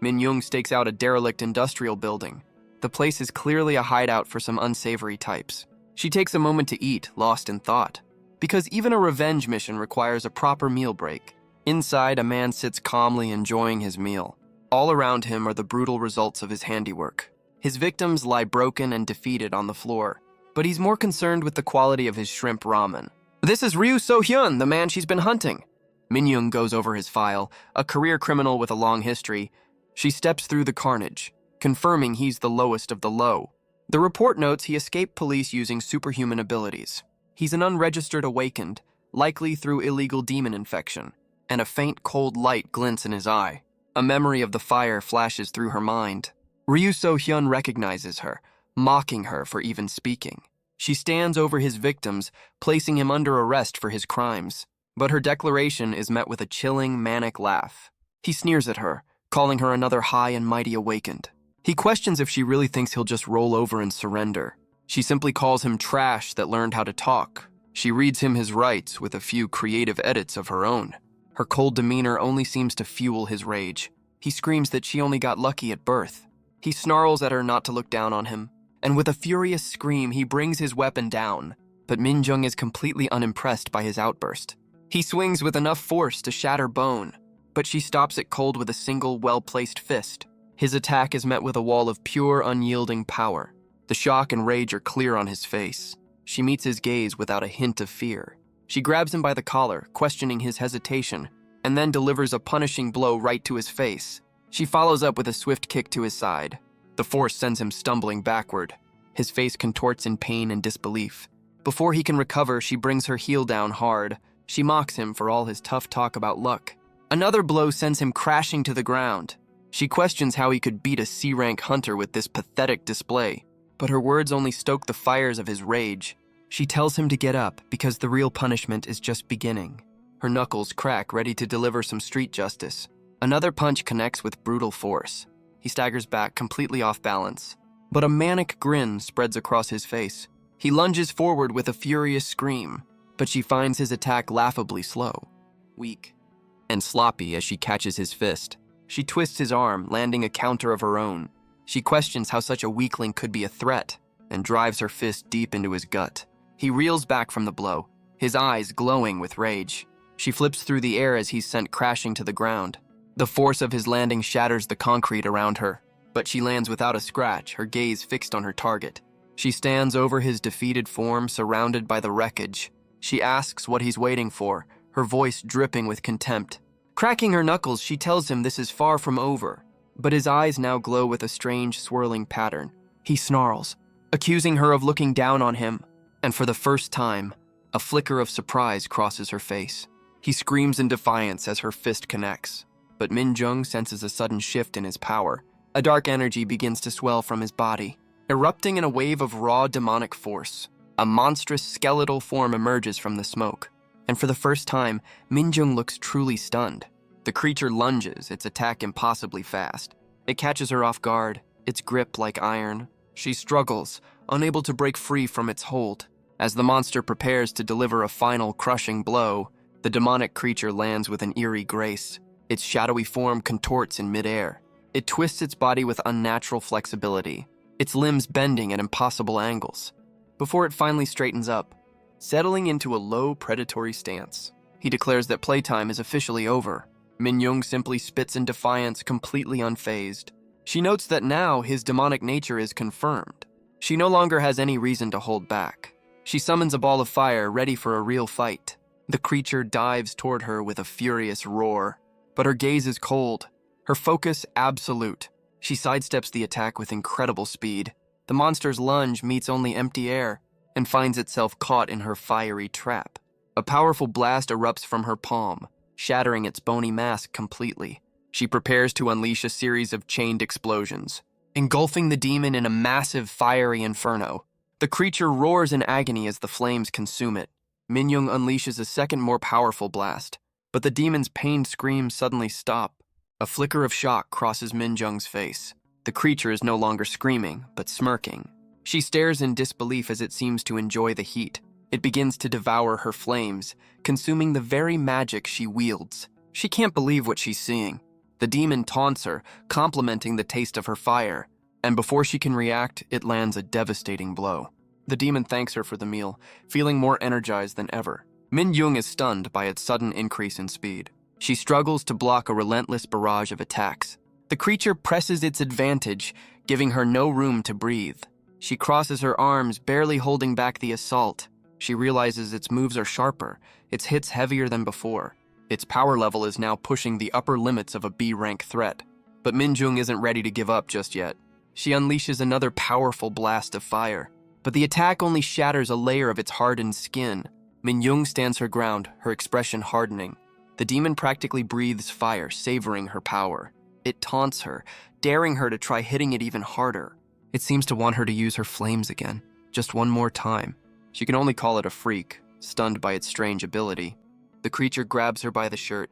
Speaker 1: Min Jung stakes out a derelict industrial building. The place is clearly a hideout for some unsavory types. She takes a moment to eat, lost in thought. Because even a revenge mission requires a proper meal break. Inside, a man sits calmly enjoying his meal. All around him are the brutal results of his handiwork. His victims lie broken and defeated on the floor, but he's more concerned with the quality of his shrimp ramen. This is Ryu So-hyun, the man she's been hunting. Min Jung goes over his file, a career criminal with a long history. She steps through the carnage, confirming he's the lowest of the low. The report notes he escaped police using superhuman abilities. He's an unregistered awakened, likely through illegal demon infection, and a faint cold light glints in his eye. A memory of the fire flashes through her mind. Ryu So-hyun recognizes her, mocking her for even speaking. She stands over his victims, placing him under arrest for his crimes. But her declaration is met with a chilling, manic laugh. He sneers at her, calling her another high and mighty awakened. He questions if she really thinks he'll just roll over and surrender. She simply calls him trash that learned how to talk. She reads him his rights with a few creative edits of her own. Her cold demeanor only seems to fuel his rage. He screams that she only got lucky at birth. He snarls at her not to look down on him, and with a furious scream, he brings his weapon down. But Min Jung is completely unimpressed by his outburst. He swings with enough force to shatter bone, but she stops it cold with a single, well-placed fist. His attack is met with a wall of pure, unyielding power. The shock and rage are clear on his face. She meets his gaze without a hint of fear. She grabs him by the collar, questioning his hesitation, and then delivers a punishing blow right to his face. She follows up with a swift kick to his side. The force sends him stumbling backward. His face contorts in pain and disbelief. Before he can recover, she brings her heel down hard. She mocks him for all his tough talk about luck. Another blow sends him crashing to the ground. She questions how he could beat a C-rank hunter with this pathetic display, but her words only stoke the fires of his rage. She tells him to get up because the real punishment is just beginning. Her knuckles crack, ready to deliver some street justice. Another punch connects with brutal force. He staggers back, completely off balance. But a manic grin spreads across his face. He lunges forward with a furious scream, but she finds his attack laughably slow, weak, and sloppy as she catches his fist. She twists his arm, landing a counter of her own. She questions how such a weakling could be a threat, and drives her fist deep into his gut. He reels back from the blow, his eyes glowing with rage. She flips through the air as he's sent crashing to the ground. The force of his landing shatters the concrete around her, but she lands without a scratch, her gaze fixed on her target. She stands over his defeated form, surrounded by the wreckage. She asks what he's waiting for, her voice dripping with contempt. Cracking her knuckles, she tells him this is far from over, but his eyes now glow with a strange, swirling pattern. He snarls, accusing her of looking down on him, and for the first time, a flicker of surprise crosses her face. He screams in defiance as her fist connects, but Min Jung senses a sudden shift in his power. A dark energy begins to swell from his body, erupting in a wave of raw demonic force. A monstrous skeletal form emerges from the smoke, and for the first time, Min Jung looks truly stunned. The creature lunges, its attack impossibly fast. It catches her off guard, its grip like iron. She struggles, unable to break free from its hold. As the monster prepares to deliver a final crushing blow, the demonic creature lands with an eerie grace. Its shadowy form contorts in midair. It twists its body with unnatural flexibility, its limbs bending at impossible angles, before it finally straightens up, settling into a low, predatory stance. He declares that playtime is officially over. Min Jung simply spits in defiance, completely unfazed. She notes that now his demonic nature is confirmed. She no longer has any reason to hold back. She summons a ball of fire, ready for a real fight. The creature dives toward her with a furious roar, but her gaze is cold, her focus absolute. She sidesteps the attack with incredible speed. The monster's lunge meets only empty air and finds itself caught in her fiery trap. A powerful blast erupts from her palm, shattering its bony mask completely. She prepares to unleash a series of chained explosions, engulfing the demon in a massive fiery inferno. The creature roars in agony as the flames consume it. Min Jung unleashes a second more powerful blast, But the demon's pained screams suddenly stop. A flicker of shock crosses Minjung's face. The creature is no longer screaming, but smirking. She stares in disbelief as it seems to enjoy the heat. It begins to devour her flames, consuming the very magic she wields. She can't believe what she's seeing. The demon taunts her, complimenting the taste of her fire, and before she can react, it lands a devastating blow. The demon thanks her for the meal, feeling more energized than ever. Minjung is stunned by its sudden increase in speed. She struggles to block a relentless barrage of attacks. The creature presses its advantage, giving her no room to breathe. She crosses her arms, barely holding back the assault. She realizes its moves are sharper, its hits heavier than before. Its power level is now pushing the upper limits of a B-rank threat. But Minjung isn't ready to give up just yet. She unleashes another powerful blast of fire. But the attack only shatters a layer of its hardened skin. Minjung stands her ground, her expression hardening. The demon practically breathes fire, savoring her power. It taunts her, daring her to try hitting it even harder. It seems to want her to use her flames again, just one more time. She can only call it a freak, stunned by its strange ability. The creature grabs her by the shirt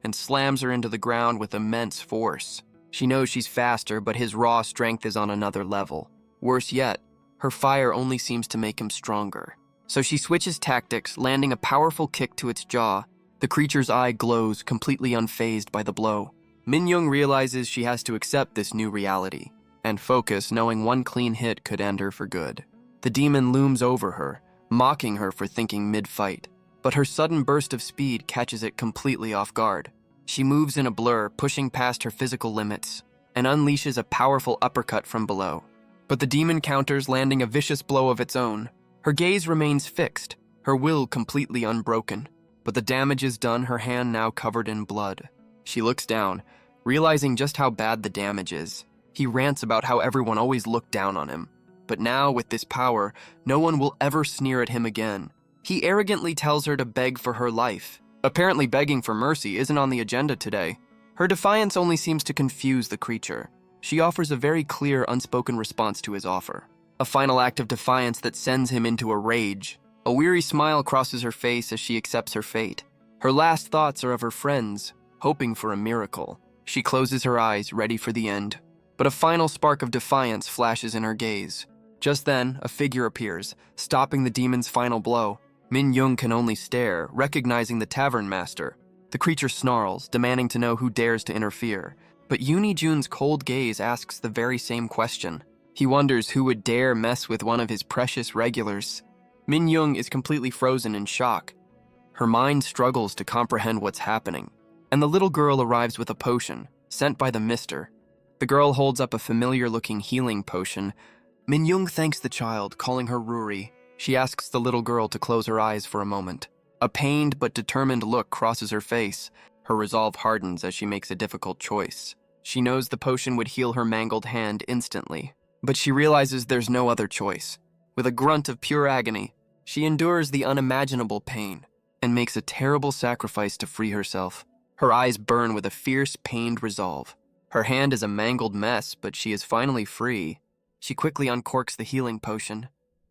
Speaker 1: and slams her into the ground with immense force. She knows she's faster, but his raw strength is on another level. Worse yet, her fire only seems to make him stronger. So she switches tactics, landing a powerful kick to its jaw. The creature's eye glows, completely unfazed by the blow. Minjung realizes she has to accept this new reality and focus, knowing one clean hit could end her for good. The demon looms over her, mocking her for thinking mid-fight, but her sudden burst of speed catches it completely off guard. She moves in a blur, pushing past her physical limits, and unleashes a powerful uppercut from below. But the demon counters, landing a vicious blow of its own. Her gaze remains fixed, her will completely unbroken. But the damage is done, her hand now covered in blood. She looks down, realizing just how bad the damage is. He rants about how everyone always looked down on him. But now, with this power, no one will ever sneer at him again. He arrogantly tells her to beg for her life. Apparently begging for mercy isn't on the agenda today. Her defiance only seems to confuse the creature. She offers a very clear, unspoken response to his offer. A final act of defiance that sends him into a rage. A weary smile crosses her face as she accepts her fate. Her last thoughts are of her friends, hoping for a miracle. She closes her eyes, ready for the end. But a final spark of defiance flashes in her gaze. Just then, a figure appears, stopping the demon's final blow. Minjung can only stare, recognizing the tavern master. The creature snarls, demanding to know who dares to interfere. But Jun's cold gaze asks the very same question. He wonders who would dare mess with one of his precious regulars. Minjung is completely frozen in shock. Her mind struggles to comprehend what's happening. And the little girl arrives with a potion, sent by the mister. The girl holds up a familiar-looking healing potion. Minjung thanks the child, calling her Ruri. She asks the little girl to close her eyes for a moment. A pained but determined look crosses her face. Her resolve hardens as she makes a difficult choice. She knows the potion would heal her mangled hand instantly, but she realizes there's no other choice. With a grunt of pure agony, she endures the unimaginable pain and makes a terrible sacrifice to free herself. Her eyes burn with a fierce, pained resolve. Her hand is a mangled mess, but she is finally free. She quickly uncorks the healing potion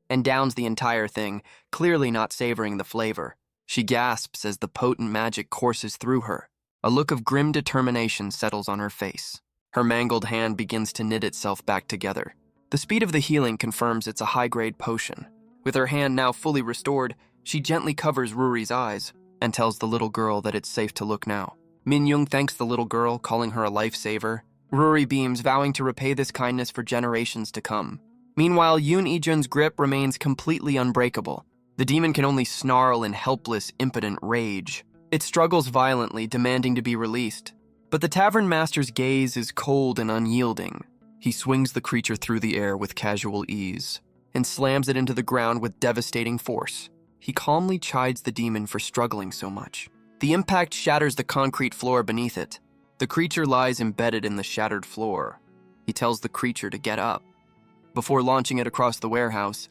Speaker 1: and downs the entire thing, clearly not savoring the flavor. She gasps as the potent magic courses through her. A look of grim determination settles on her face. Her mangled hand begins to knit itself back together. The speed of the healing confirms it's a high-grade potion. With her hand now fully restored, she gently covers Ruri's eyes and tells the little girl that it's safe to look now. Minjung thanks the little girl, calling her a lifesaver. Ruri beams, vowing to repay this kindness for generations to come. Meanwhile, Jun's grip remains completely unbreakable. The demon can only snarl in helpless, impotent rage. It struggles violently, demanding to be released. But the tavern master's gaze is cold and unyielding. He swings the creature through the air with casual ease and slams it into the ground with devastating force. He calmly chides the demon for struggling so much. The impact shatters the concrete floor beneath it. The creature lies embedded in the shattered floor. He tells the creature to get up. Before launching it across the warehouse,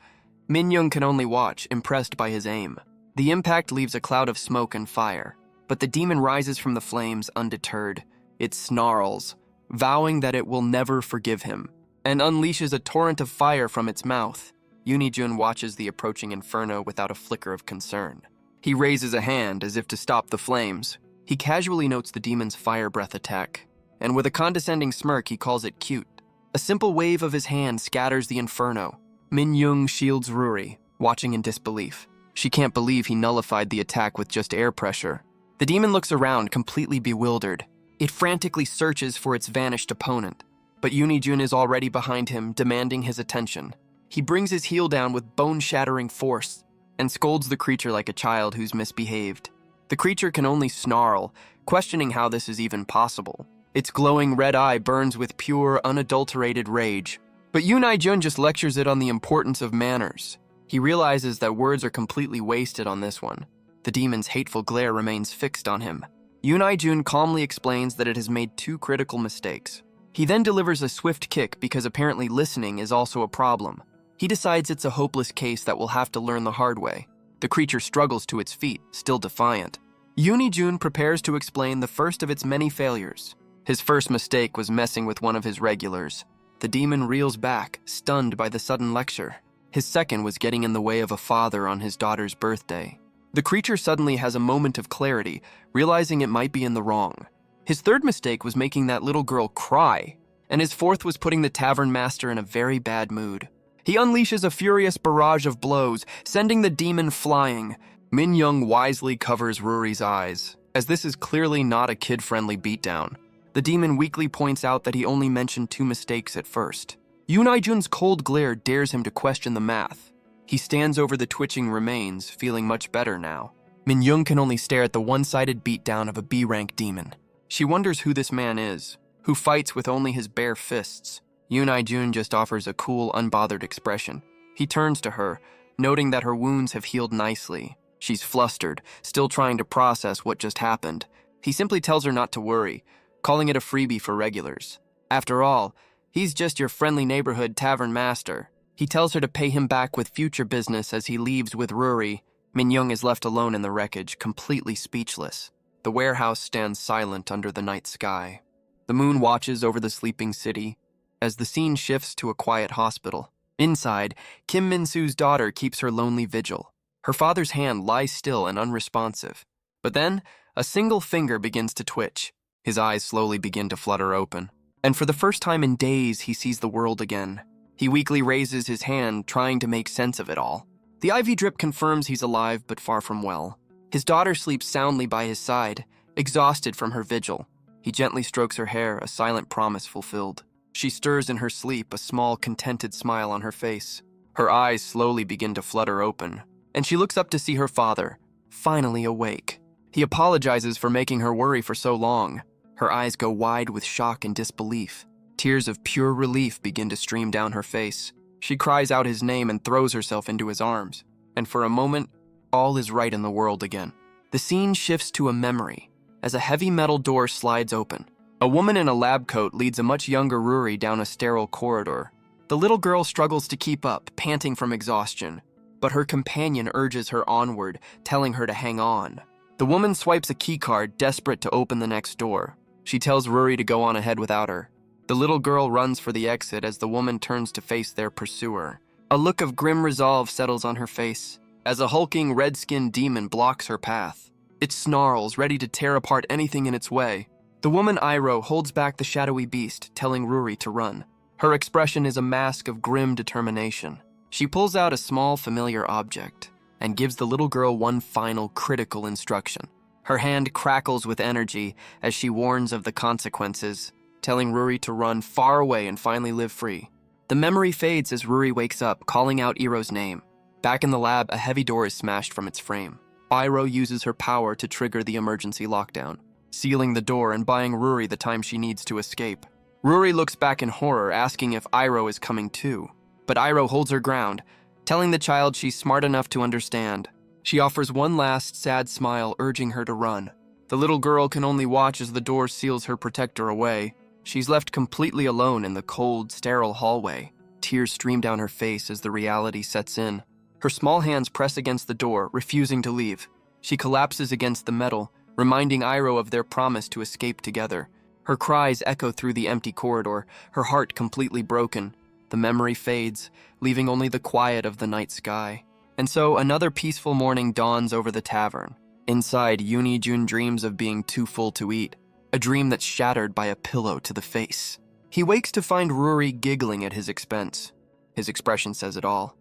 Speaker 1: Minjung can only watch, impressed by his aim. The impact leaves a cloud of smoke and fire, but the demon rises from the flames undeterred. It snarls, vowing that it will never forgive him, and unleashes a torrent of fire from its mouth. Jun watches the approaching inferno without a flicker of concern. He raises a hand as if to stop the flames. He casually notes the demon's fire breath attack, and with a condescending smirk, he calls it cute. A simple wave of his hand scatters the inferno. Min-young shields Ruri, watching in disbelief. She can't believe he nullified the attack with just air pressure. The demon looks around, completely bewildered. It frantically searches for its vanished opponent, but Yoonijun is already behind him, demanding his attention. He brings his heel down with bone-shattering force and scolds the creature like a child who's misbehaved. The creature can only snarl, questioning how this is even possible. Its glowing red eye burns with pure, unadulterated rage. But Yoonijun just lectures it on the importance of manners. He realizes that words are completely wasted on this one. The demon's hateful glare remains fixed on him. Yoonijun calmly explains that it has made two critical mistakes. He then delivers a swift kick because apparently listening is also a problem. He decides it's a hopeless case that will have to learn the hard way. The creature struggles to its feet, still defiant. Yoonijun prepares to explain the first of its many failures. His first mistake was messing with one of his regulars. The demon reels back, stunned by the sudden lecture. His second was getting in the way of a father on his daughter's birthday. The creature suddenly has a moment of clarity, realizing it might be in the wrong. His third mistake was making that little girl cry, and his fourth was putting the tavern master in a very bad mood. He unleashes a furious barrage of blows, sending the demon flying. Min-young wisely covers Ruri's eyes, as this is clearly not a kid-friendly beatdown. The demon weakly points out that he only mentioned two mistakes at first. Yoonijun's cold glare dares him to question the math. He stands over the twitching remains, feeling much better now. Min-young can only stare at the one-sided beatdown of a B-rank demon. She wonders who this man is, who fights with only his bare fists. Yoonijun just offers a cool, unbothered expression. He turns to her, noting that her wounds have healed nicely. She's flustered, still trying to process what just happened. He simply tells her not to worry, calling it a freebie for regulars. After all, he's just your friendly neighborhood tavern master. He tells her to pay him back with future business as he leaves with Ruri. Min-young is left alone in the wreckage, completely speechless. The warehouse stands silent under the night sky. The moon watches over the sleeping city as the scene shifts to a quiet hospital. Inside, Kim Min-soo's daughter keeps her lonely vigil. Her father's hand lies still and unresponsive. But then, a single finger begins to twitch. His eyes slowly begin to flutter open. And for the first time in days, he sees the world again. He weakly raises his hand, trying to make sense of it all. The IV drip confirms he's alive, but far from well. His daughter sleeps soundly by his side, exhausted from her vigil. He gently strokes her hair, a silent promise fulfilled. She stirs in her sleep, a small, contented smile on her face. Her eyes slowly begin to flutter open, and she looks up to see her father, finally awake. He apologizes for making her worry for so long. Her eyes go wide with shock and disbelief. Tears of pure relief begin to stream down her face. She cries out his name and throws herself into his arms. And for a moment, all is right in the world again. The scene shifts to a memory as a heavy metal door slides open. A woman in a lab coat leads a much younger Ruri down a sterile corridor. The little girl struggles to keep up, panting from exhaustion, but her companion urges her onward, telling her to hang on. The woman swipes a keycard, desperate to open the next door. She tells Ruri to go on ahead without her. The little girl runs for the exit as the woman turns to face their pursuer. A look of grim resolve settles on her face as a hulking red-skinned demon blocks her path. It snarls, ready to tear apart anything in its way. The woman Iroh holds back the shadowy beast, telling Ruri to run. Her expression is a mask of grim determination. She pulls out a small, familiar object and gives the little girl one final, critical instruction. Her hand crackles with energy as she warns of the consequences, telling Ruri to run far away and finally live free. The memory fades as Ruri wakes up, calling out Iroh's name. Back in the lab, a heavy door is smashed from its frame. Iroh uses her power to trigger the emergency lockdown, sealing the door and buying Ruri the time she needs to escape. Ruri looks back in horror, asking if Iroh is coming too. But Iroh holds her ground, telling the child she's smart enough to understand. She offers one last sad smile, urging her to run. The little girl can only watch as the door seals her protector away. She's left completely alone in the cold, sterile hallway. Tears stream down her face as the reality sets in. Her small hands press against the door, refusing to leave. She collapses against the metal, reminding Iroh of their promise to escape together. Her cries echo through the empty corridor, her heart completely broken. The memory fades, leaving only the quiet of the night sky. And so another peaceful morning dawns over the tavern. Inside, Yoon-jun dreams of being too full to eat, a dream that's shattered by a pillow to the face. He wakes to find Ruri giggling at his expense. His expression says it all.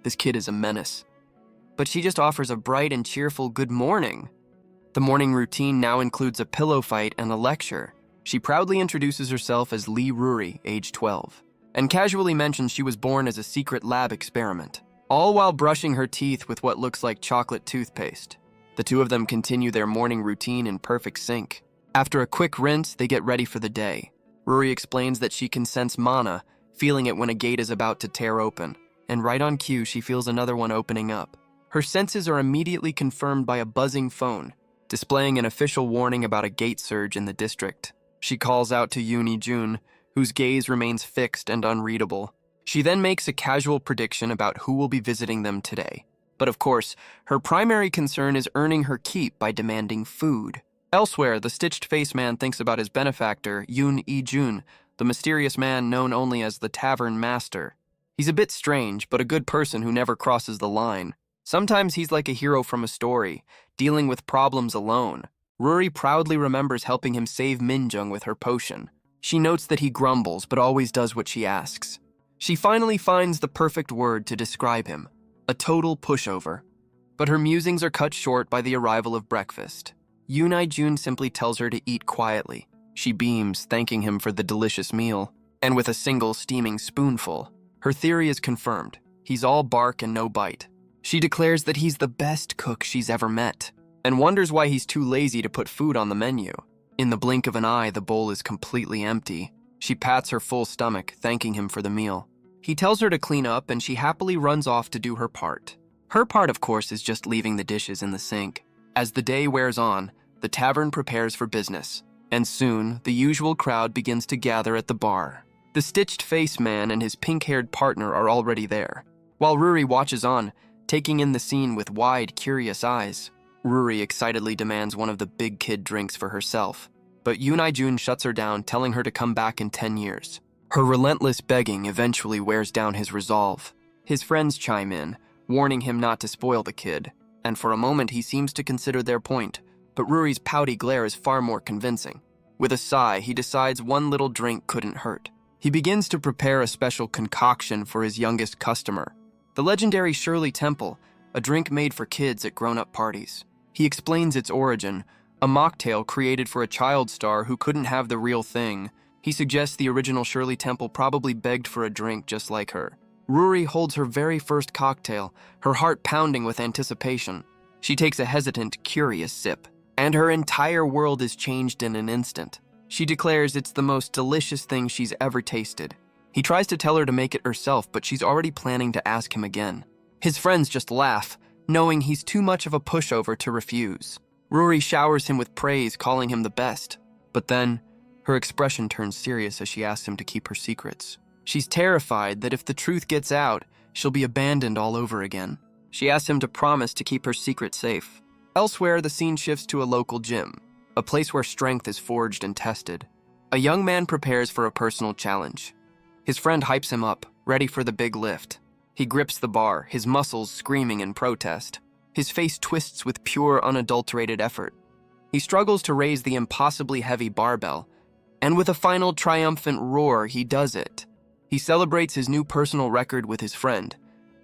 Speaker 1: This kid is a menace. But she just offers a bright and cheerful good morning. The morning routine now includes a pillow fight and a lecture. She proudly introduces herself as Lee Ruri, age 12, and casually mentions she was born as a secret lab experiment, all while brushing her teeth with what looks like chocolate toothpaste. The two of them continue their morning routine in perfect sync. After a quick rinse, they get ready for the day. Ruri explains that she can sense mana, feeling it when a gate is about to tear open, and right on cue, she feels another one opening up. Her senses are immediately confirmed by a buzzing phone, displaying an official warning about a gate surge in the district. She calls out to Yoon-jun, whose gaze remains fixed and unreadable. She then makes a casual prediction about who will be visiting them today. But of course, her primary concern is earning her keep by demanding food. Elsewhere, the stitched face man thinks about his benefactor, Yoon-jun, the mysterious man known only as the Tavern Master. He's a bit strange, but a good person who never crosses the line. Sometimes he's like a hero from a story, dealing with problems alone. Ruri proudly remembers helping him save Minjung with her potion. She notes that he grumbles, but always does what she asks. She finally finds the perfect word to describe him: a total pushover. But her musings are cut short by the arrival of breakfast. Yoon-jun simply tells her to eat quietly. She beams, thanking him for the delicious meal. And with a single steaming spoonful, her theory is confirmed. He's all bark and no bite. She declares that he's the best cook she's ever met, and wonders why he's too lazy to put food on the menu. In the blink of an eye, the bowl is completely empty. She pats her full stomach, thanking him for the meal. He tells her to clean up, and she happily runs off to do her part. Her part, of course, is just leaving the dishes in the sink. As the day wears on, the tavern prepares for business, and soon the usual crowd begins to gather at the bar. The stitched face man and his pink-haired partner are already there, while Ruri watches on, taking in the scene with wide, curious eyes. Ruri excitedly demands one of the big kid drinks for herself, but Yoon-jun shuts her down, telling her to come back in 10 years. Her relentless begging eventually wears down his resolve. His friends chime in, warning him not to spoil the kid, and for a moment he seems to consider their point, but Ruri's pouty glare is far more convincing. With a sigh, he decides one little drink couldn't hurt. He begins to prepare a special concoction for his youngest customer, the legendary Shirley Temple, a drink made for kids at grown-up parties. He explains its origin, a mocktail created for a child star who couldn't have the real thing. He suggests the original Shirley Temple probably begged for a drink just like her. Ruri holds her very first cocktail, her heart pounding with anticipation. She takes a hesitant, curious sip, and her entire world is changed in an instant. She declares it's the most delicious thing she's ever tasted. He tries to tell her to make it herself, but she's already planning to ask him again. His friends just laugh, knowing he's too much of a pushover to refuse. Ruri showers him with praise, calling him the best. But then, her expression turns serious as she asks him to keep her secrets. She's terrified that if the truth gets out, she'll be abandoned all over again. She asks him to promise to keep her secret safe. Elsewhere, the scene shifts to a local gym, a place where strength is forged and tested. A young man prepares for a personal challenge. His friend hypes him up, ready for the big lift. He grips the bar, his muscles screaming in protest. His face twists with pure, unadulterated effort. He struggles to raise the impossibly heavy barbell, and with a final triumphant roar, he does it. He celebrates his new personal record with his friend.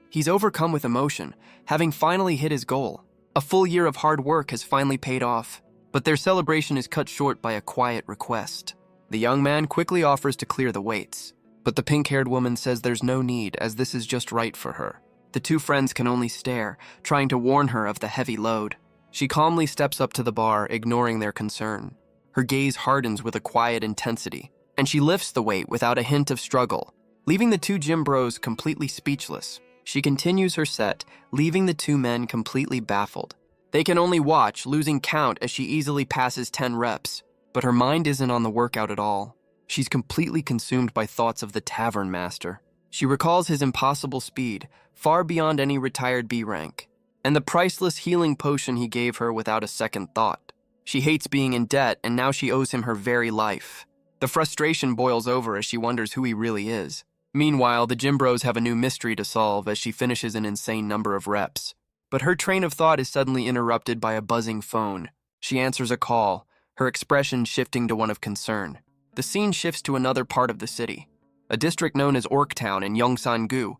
Speaker 1: He's overcome with emotion, having finally hit his goal. A full year of hard work has finally paid off, but their celebration is cut short by a quiet request. The young man quickly offers to clear the weights, but the pink-haired woman says there's no need, as this is just right for her. The two friends can only stare, trying to warn her of the heavy load. She calmly steps up to the bar, ignoring their concern. Her gaze hardens with a quiet intensity, and she lifts the weight without a hint of struggle, leaving the two gym bros completely speechless. She continues her set, leaving the two men completely baffled. They can only watch, losing count as she easily passes 10 reps, but her mind isn't on the workout at all. She's completely consumed by thoughts of the Tavern Master. She recalls his impossible speed, far beyond any retired B rank, and the priceless healing potion he gave her without a second thought. She hates being in debt, and now she owes him her very life. The frustration boils over as she wonders who he really is. Meanwhile, the gym bros have a new mystery to solve as she finishes an insane number of reps. But her train of thought is suddenly interrupted by a buzzing phone. She answers a call, her expression shifting to one of concern. The scene shifts to another part of the city, a district known as Orktown in Yongsan-gu,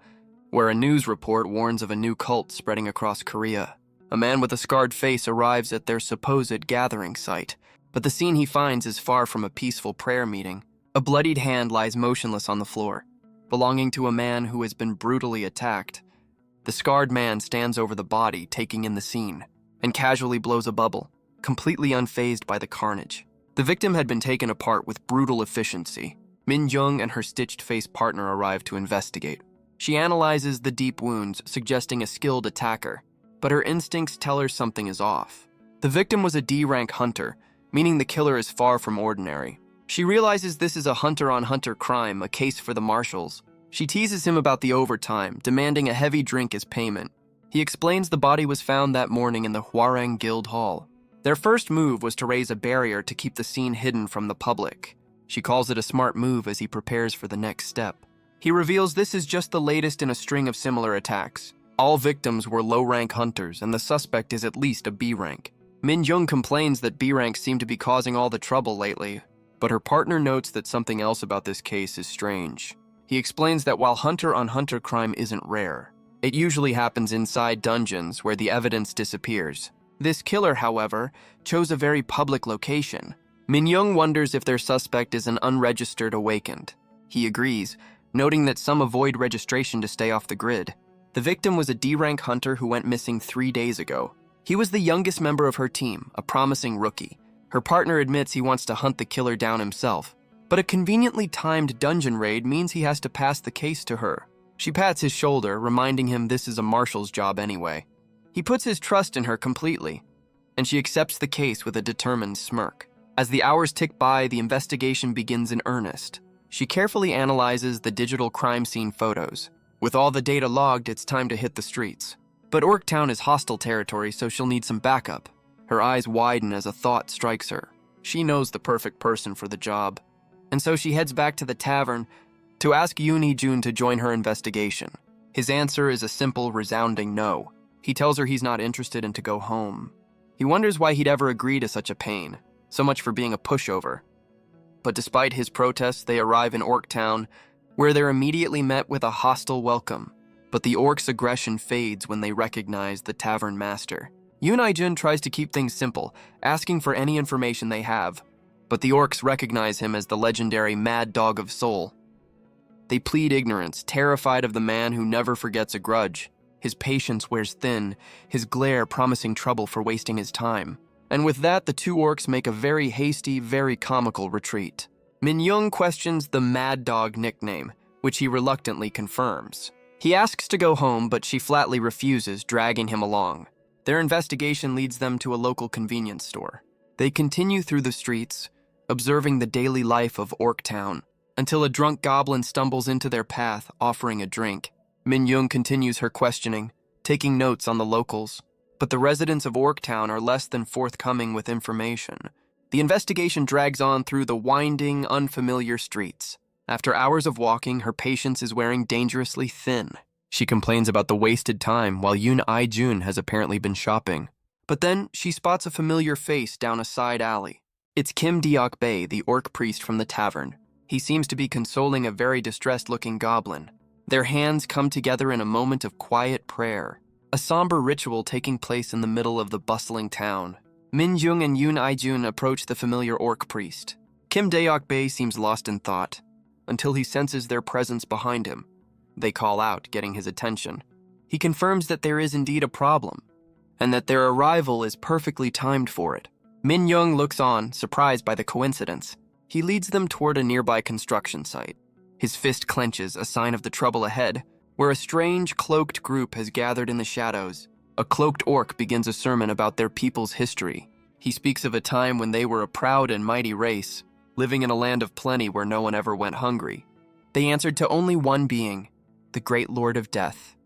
Speaker 1: where a news report warns of a new cult spreading across Korea. A man with a scarred face arrives at their supposed gathering site, but the scene he finds is far from a peaceful prayer meeting. A bloodied hand lies motionless on the floor, belonging to a man who has been brutally attacked. The scarred man stands over the body, taking in the scene, and casually blows a bubble, completely unfazed by the carnage. The victim had been taken apart with brutal efficiency. Min Jung and her stitched-face partner arrive to investigate. She analyzes the deep wounds, suggesting a skilled attacker, but her instincts tell her something is off. The victim was a D-rank hunter, meaning the killer is far from ordinary. She realizes this is a hunter-on-hunter crime, a case for the marshals. She teases him about the overtime, demanding a heavy drink as payment. He explains the body was found that morning in the Hwarang Guild Hall. Their first move was to raise a barrier to keep the scene hidden from the public. She calls it a smart move as he prepares for the next step. He reveals this is just the latest in a string of similar attacks. All victims were low-rank hunters, and the suspect is at least a B-rank. Min Jung complains that B-ranks seem to be causing all the trouble lately, but her partner notes that something else about this case is strange. He explains that while hunter-on-hunter crime isn't rare, it usually happens inside dungeons where the evidence disappears. This killer, however, chose a very public location. Min Jung wonders if their suspect is an unregistered awakened. He agrees, noting that some avoid registration to stay off the grid. The victim was a D-rank hunter who went missing 3 days ago. He was the youngest member of her team, a promising rookie. Her partner admits he wants to hunt the killer down himself, but a conveniently timed dungeon raid means he has to pass the case to her. She pats his shoulder, reminding him this is a marshal's job anyway. He puts his trust in her completely, and she accepts the case with a determined smirk. As the hours tick by, the investigation begins in earnest. She carefully analyzes the digital crime scene photos. With all the data logged, it's time to hit the streets. But Orktown is hostile territory, so she'll need some backup. Her eyes widen as a thought strikes her. She knows the perfect person for the job. And so she heads back to the tavern to ask Yoon Jun to join her investigation. His answer is a simple, resounding no. He tells her he's not interested and to go home. He wonders why he'd ever agree to such a pain. So much for being a pushover. But despite his protests, they arrive in Orktown, where they're immediately met with a hostile welcome. But the orcs' aggression fades when they recognize the tavern master. Yoon Jun tries to keep things simple, asking for any information they have, but the orcs recognize him as the legendary Mad Dog of Soul. They plead ignorance, terrified of the man who never forgets a grudge. His patience wears thin, his glare promising trouble for wasting his time. And with that, the two orcs make a very hasty, very comical retreat. Min Jung questions the Mad Dog nickname, which he reluctantly confirms. He asks to go home, but she flatly refuses, dragging him along. Their investigation leads them to a local convenience store. They continue through the streets, observing the daily life of Orktown, until a drunk goblin stumbles into their path, offering a drink. Min Jung continues her questioning, taking notes on the locals. But the residents of Orktown are less than forthcoming with information. The investigation drags on through the winding, unfamiliar streets. After hours of walking, her patience is wearing dangerously thin. She complains about the wasted time while Yoon Jun has apparently been shopping. But then she spots a familiar face down a side alley. It's Kim Deok Bae, the orc priest from the tavern. He seems to be consoling a very distressed-looking goblin. Their hands come together in a moment of quiet prayer. A somber ritual taking place in the middle of the bustling town. Min Jung and Yoon Jun approach the familiar orc priest. Kim Deok Bae seems lost in thought, until he senses their presence behind him. They call out, getting his attention. He confirms that there is indeed a problem, and that their arrival is perfectly timed for it. Min Jung looks on, surprised by the coincidence. He leads them toward a nearby construction site. His fist clenches, a sign of the trouble ahead, where a strange, cloaked group has gathered in the shadows. A cloaked orc begins a sermon about their people's history. He speaks of a time when they were a proud and mighty race, living in a land of plenty where no one ever went hungry. They answered to only one being, the Great Lord of Death.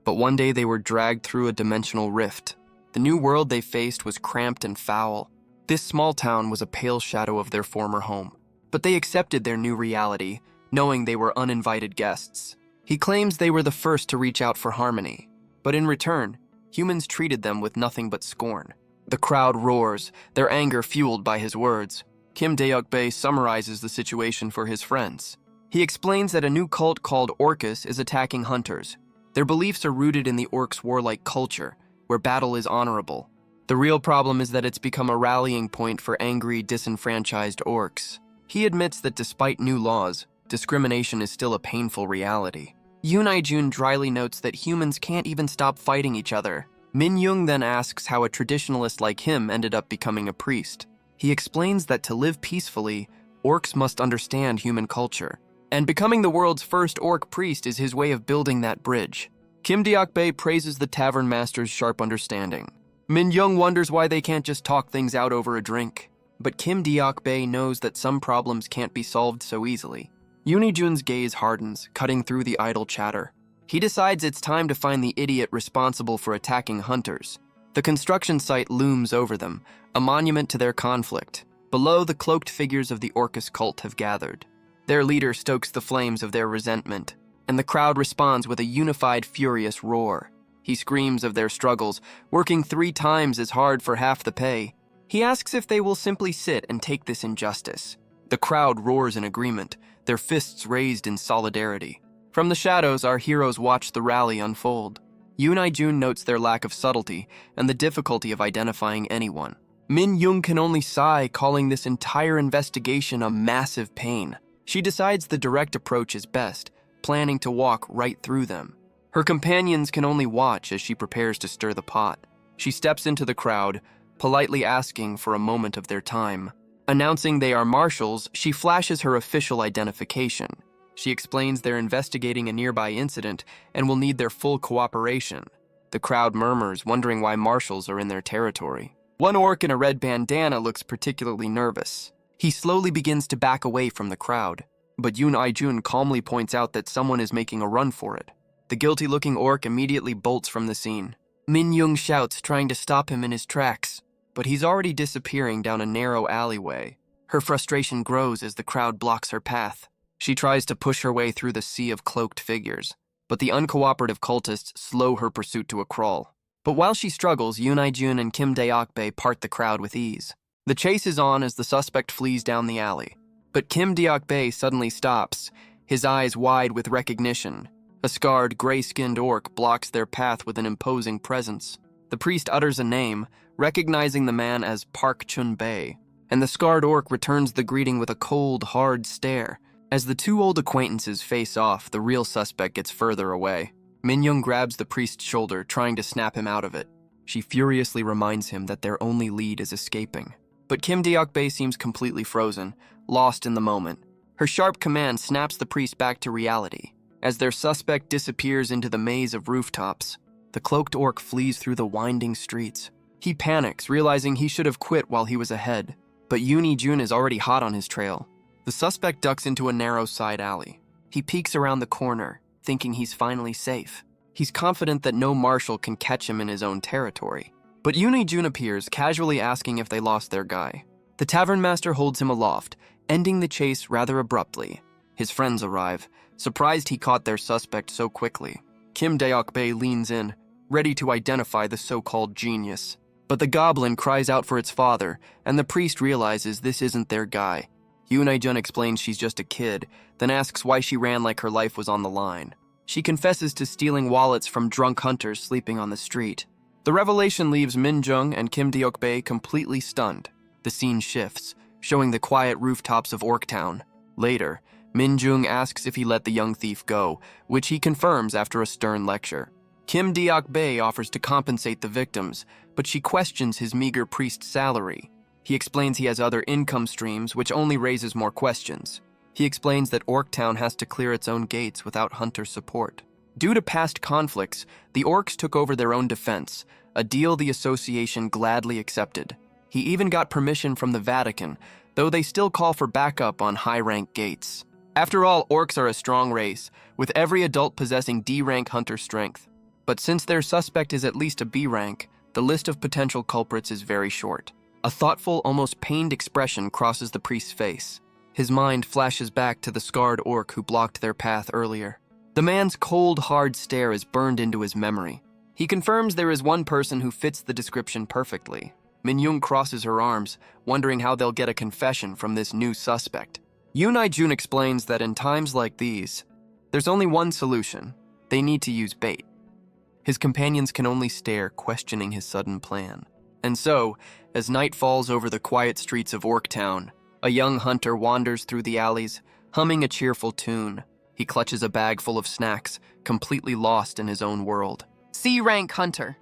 Speaker 1: But one day they were dragged through a dimensional rift. The new world they faced was cramped and foul. This small town was a pale shadow of their former home. But they accepted their new reality, knowing they were uninvited guests. He claims they were the first to reach out for harmony, but in return, humans treated them with nothing but scorn. The crowd roars, their anger fueled by his words. Kim Deok-bae summarizes the situation for his friends. He explains that a new cult called Orcus is attacking hunters. Their beliefs are rooted in the orcs' warlike culture, where battle is honorable. The real problem is that it's become a rallying point for angry, disenfranchised orcs. He admits that despite new laws, discrimination is still a painful reality. Yoon I-jun dryly notes that humans can't even stop fighting each other. Min Young then asks how a traditionalist like him ended up becoming a priest. He explains that to live peacefully, orcs must understand human culture. And becoming the world's first orc priest is his way of building that bridge. Kim Deok-bae praises the tavern master's sharp understanding. Min Young wonders why they can't just talk things out over a drink. But Kim Deok-bae knows that some problems can't be solved so easily. Yoon I-jun's gaze hardens, cutting through the idle chatter. He decides it's time to find the idiot responsible for attacking hunters. The construction site looms over them, a monument to their conflict. Below, the cloaked figures of the Orcus cult have gathered. Their leader stokes the flames of their resentment, and the crowd responds with a unified, furious roar. He screams of their struggles, working 3 times as hard for half the pay. He asks if they will simply sit and take this injustice. The crowd roars in agreement, their fists raised in solidarity. From the shadows, our heroes watch the rally unfold. Yoon I-jun notes their lack of subtlety and the difficulty of identifying anyone. Min Young can only sigh, calling this entire investigation a massive pain. She decides the direct approach is best, planning to walk right through them. Her companions can only watch as she prepares to stir the pot. She steps into the crowd, politely asking for a moment of their time. Announcing they are marshals, she flashes her official identification. She explains they're investigating a nearby incident and will need their full cooperation. The crowd murmurs, wondering why marshals are in their territory. One orc in a red bandana looks particularly nervous. He slowly begins to back away from the crowd, but Yoon I-jun calmly points out that someone is making a run for it. The guilty-looking orc immediately bolts from the scene. Min Young shouts, trying to stop him in his tracks, but he's already disappearing down a narrow alleyway. Her frustration grows as the crowd blocks her path. She tries to push her way through the sea of cloaked figures, but the uncooperative cultists slow her pursuit to a crawl. But while she struggles, Yoon I-jun and Kim Deok-bae part the crowd with ease. The chase is on as the suspect flees down the alley. But Kim Deok-bae suddenly stops, his eyes wide with recognition. A scarred, gray-skinned orc blocks their path with an imposing presence. The priest utters a name, recognizing the man as Park Chun-bae, and the scarred orc returns the greeting with a cold, hard stare. As the 2 old acquaintances face off, the real suspect gets further away. Min Young grabs the priest's shoulder, trying to snap him out of it. She furiously reminds him that their only lead is escaping. But Kim Deok-bae seems completely frozen, lost in the moment. Her sharp command snaps the priest back to reality. As their suspect disappears into the maze of rooftops, the cloaked orc flees through the winding streets. He panics, realizing he should have quit while he was ahead. But Yoon I-jun is already hot on his trail. The suspect ducks into a narrow side alley. He peeks around the corner, thinking he's finally safe. He's confident that no marshal can catch him in his own territory. But Yoon I-jun appears, casually asking if they lost their guy. The tavern master holds him aloft, ending the chase rather abruptly. His friends arrive, surprised he caught their suspect so quickly. Kim Deok-bae leans in, ready to identify the so-called genius. But the goblin cries out for its father, and the priest realizes this isn't their guy. Yoon I-jun explains she's just a kid, then asks why she ran like her life was on the line. She confesses to stealing wallets from drunk hunters sleeping on the street. The revelation leaves Min Jung and Kim Deok-bae completely stunned. The scene shifts, showing the quiet rooftops of Orktown. Later, Min Jung asks if he let the young thief go, which he confirms after a stern lecture. Kim Deok-bae offers to compensate the victims, but she questions his meager priest's salary. He explains he has other income streams, which only raises more questions. He explains that Orktown has to clear its own gates without hunter support. Due to past conflicts, the orcs took over their own defense, a deal the association gladly accepted. He even got permission from the Vatican, though they still call for backup on high-rank gates. After all, orcs are a strong race, with every adult possessing D-rank hunter strength. But since their suspect is at least a B rank, the list of potential culprits is very short. A thoughtful, almost pained expression crosses the priest's face. His mind flashes back to the scarred orc who blocked their path earlier. The man's cold, hard stare is burned into his memory. He confirms there is one person who fits the description perfectly. Min-young crosses her arms, wondering how they'll get a confession from this new suspect. Yoon I-jun explains that in times like these, there's only one solution. They need to use bait. His companions can only stare, questioning his sudden plan. And so, as night falls over the quiet streets of Orktown, a young hunter wanders through the alleys, humming a cheerful tune. He clutches a bag full of snacks, completely lost in his own world.
Speaker 2: C-rank hunter.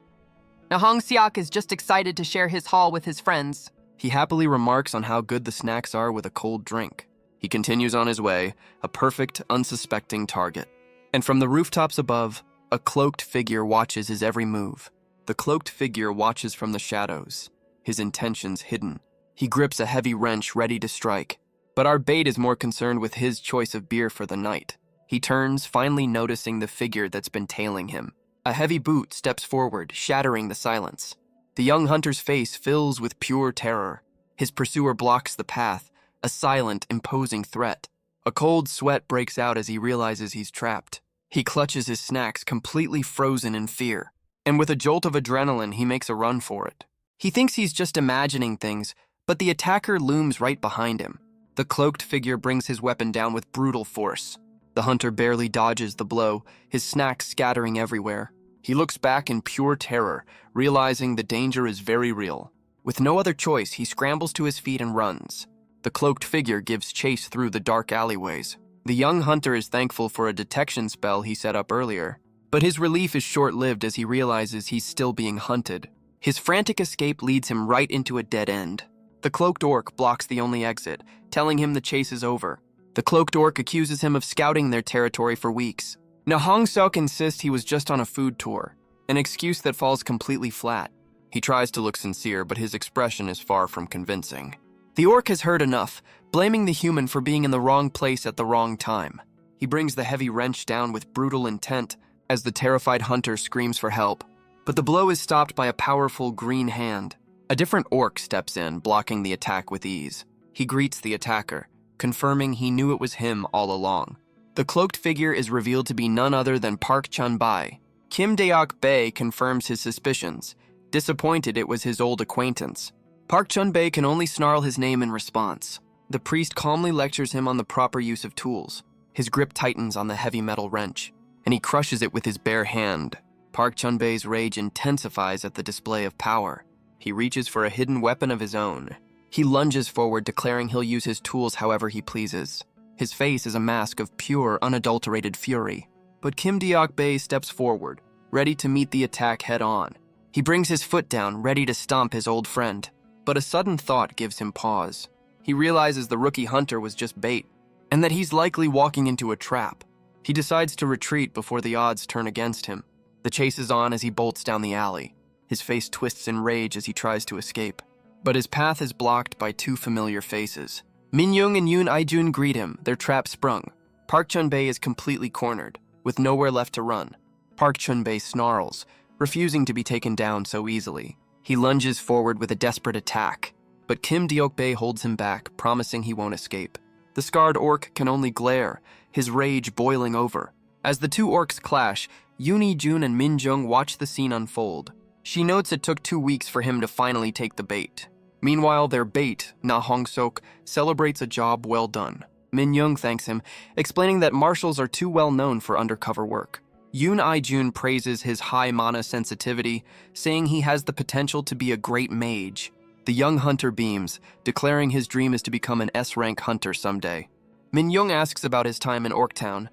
Speaker 2: Now Hong Seok is just excited to share his haul with his friends.
Speaker 1: He happily remarks on how good the snacks are with a cold drink. He continues on his way, a perfect, unsuspecting target. And from the rooftops above, a cloaked figure watches his every move. The cloaked figure watches from the shadows, his intentions hidden. He grips a heavy wrench ready to strike. But our bait is more concerned with his choice of beer for the night. He turns, finally noticing the figure that's been tailing him. A heavy boot steps forward, shattering the silence. The young hunter's face fills with pure terror. His pursuer blocks the path, a silent, imposing threat. A cold sweat breaks out as he realizes he's trapped. He clutches his snacks, completely frozen in fear. And with a jolt of adrenaline, he makes a run for it. He thinks he's just imagining things, but the attacker looms right behind him. The cloaked figure brings his weapon down with brutal force. The hunter barely dodges the blow, his snacks scattering everywhere. He looks back in pure terror, realizing the danger is very real. With no other choice, he scrambles to his feet and runs. The cloaked figure gives chase through the dark alleyways. The young hunter is thankful for a detection spell he set up earlier, but his relief is short-lived as he realizes he's still being hunted. His frantic escape leads him right into a dead end. The cloaked orc blocks the only exit, telling him the chase is over. The cloaked orc accuses him of scouting their territory for weeks. Now Hong Seok insists he was just on a food tour, an excuse that falls completely flat. He tries to look sincere, but his expression is far from convincing. The orc has heard enough, blaming the human for being in the wrong place at the wrong time. He brings the heavy wrench down with brutal intent as the terrified hunter screams for help. But the blow is stopped by a powerful green hand. A different orc steps in, blocking the attack with ease. He greets the attacker, confirming he knew it was him all along. The cloaked figure is revealed to be none other than Park Chun-bai. Kim Daeok-bae confirms his suspicions, disappointed it was his old acquaintance. Park Chun-bae can only snarl his name in response. The priest calmly lectures him on the proper use of tools. His grip tightens on the heavy metal wrench, and he crushes it with his bare hand. Park Chun-bae's rage intensifies at the display of power. He reaches for a hidden weapon of his own. He lunges forward, declaring he'll use his tools however he pleases. His face is a mask of pure, unadulterated fury. But Kim Daeok-bae steps forward, ready to meet the attack head-on. He brings his foot down, ready to stomp his old friend. But a sudden thought gives him pause. He realizes the rookie hunter was just bait, and that he's likely walking into a trap. He decides to retreat before the odds turn against him. The chase is on as he bolts down the alley. His face twists in rage as he tries to escape. But his path is blocked by two familiar faces. Min-young and Yoon I-jun greet him, their trap sprung. Park Chun-bae is completely cornered, with nowhere left to run. Park Chun-bae snarls, refusing to be taken down so easily. He lunges forward with a desperate attack, but Kim Daeok-bae holds him back, promising he won't escape. The scarred orc can only glare, his rage boiling over. As the two orcs clash, Yoon I-jun and Min-jung watch the scene unfold. She notes it took 2 weeks for him to finally take the bait. Meanwhile, their bait, Na Hong-seok, celebrates a job well done. Min-young thanks him, explaining that marshals are too well known for undercover work. Yoon I-jun praises his high mana sensitivity, saying he has the potential to be a great mage. The young hunter beams, declaring his dream is to become an S-rank hunter someday. Min-young asks about his time in Orktown.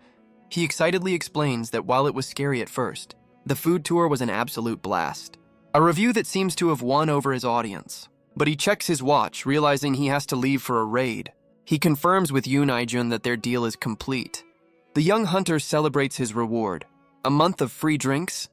Speaker 1: He excitedly explains that while it was scary at first, the food tour was an absolute blast. A review that seems to have won over his audience. But he checks his watch, realizing he has to leave for a raid. He confirms with Yoon I-jun that their deal is complete. The young hunter celebrates his reward, a month of free drinks.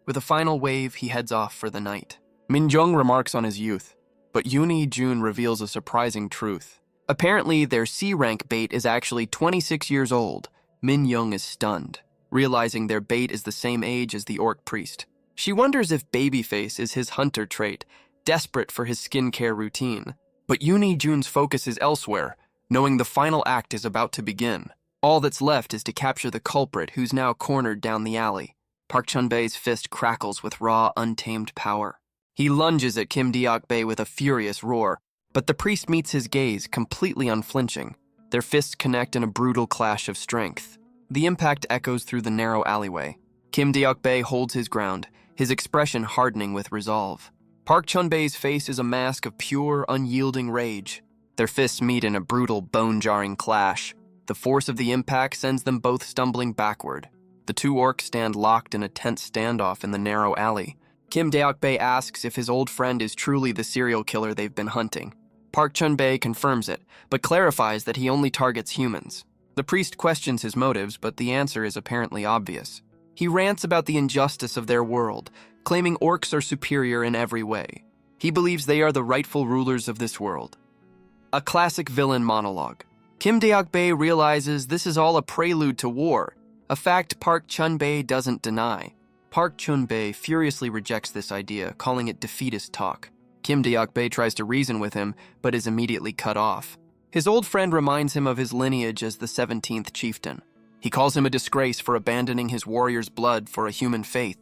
Speaker 1: With a final wave, he heads off for the night. Min-jung remarks on his youth, but Yoon I-jun reveals a surprising truth. Apparently, their C-rank bait is actually 26 years old. Min-young is stunned, realizing their bait is the same age as the orc priest. She wonders if babyface is his hunter trait, desperate for his skincare routine. But Yoon I-jun's focus is elsewhere, knowing the final act is about to begin. All that's left is to capture the culprit who's now cornered down the alley. Park Chun-bae's fist crackles with raw, untamed power. He lunges at Kim Deok-bae with a furious roar, but the priest meets his gaze, completely unflinching. Their fists connect in a brutal clash of strength. The impact echoes through the narrow alleyway. Kim Deok-bae holds his ground, his expression hardening with resolve. Park Chun-bae's face is a mask of pure, unyielding rage. Their fists meet in a brutal, bone-jarring clash. The force of the impact sends them both stumbling backward. The two orcs stand locked in a tense standoff in the narrow alley. Kim Deok-bae asks if his old friend is truly the serial killer they've been hunting. Park Chun-bae confirms it, but clarifies that he only targets humans. The priest questions his motives, but the answer is apparently obvious. He rants about the injustice of their world, claiming orcs are superior in every way. He believes they are the rightful rulers of this world. A classic villain monologue. Kim Deok-bae realizes this is all a prelude to war, a fact Park Chun-bae doesn't deny. Park Chun-bae furiously rejects this idea, calling it defeatist talk. Kim Deok-bae tries to reason with him, but is immediately cut off. His old friend reminds him of his lineage as the 17th chieftain. He calls him a disgrace for abandoning his warrior's blood for a human faith.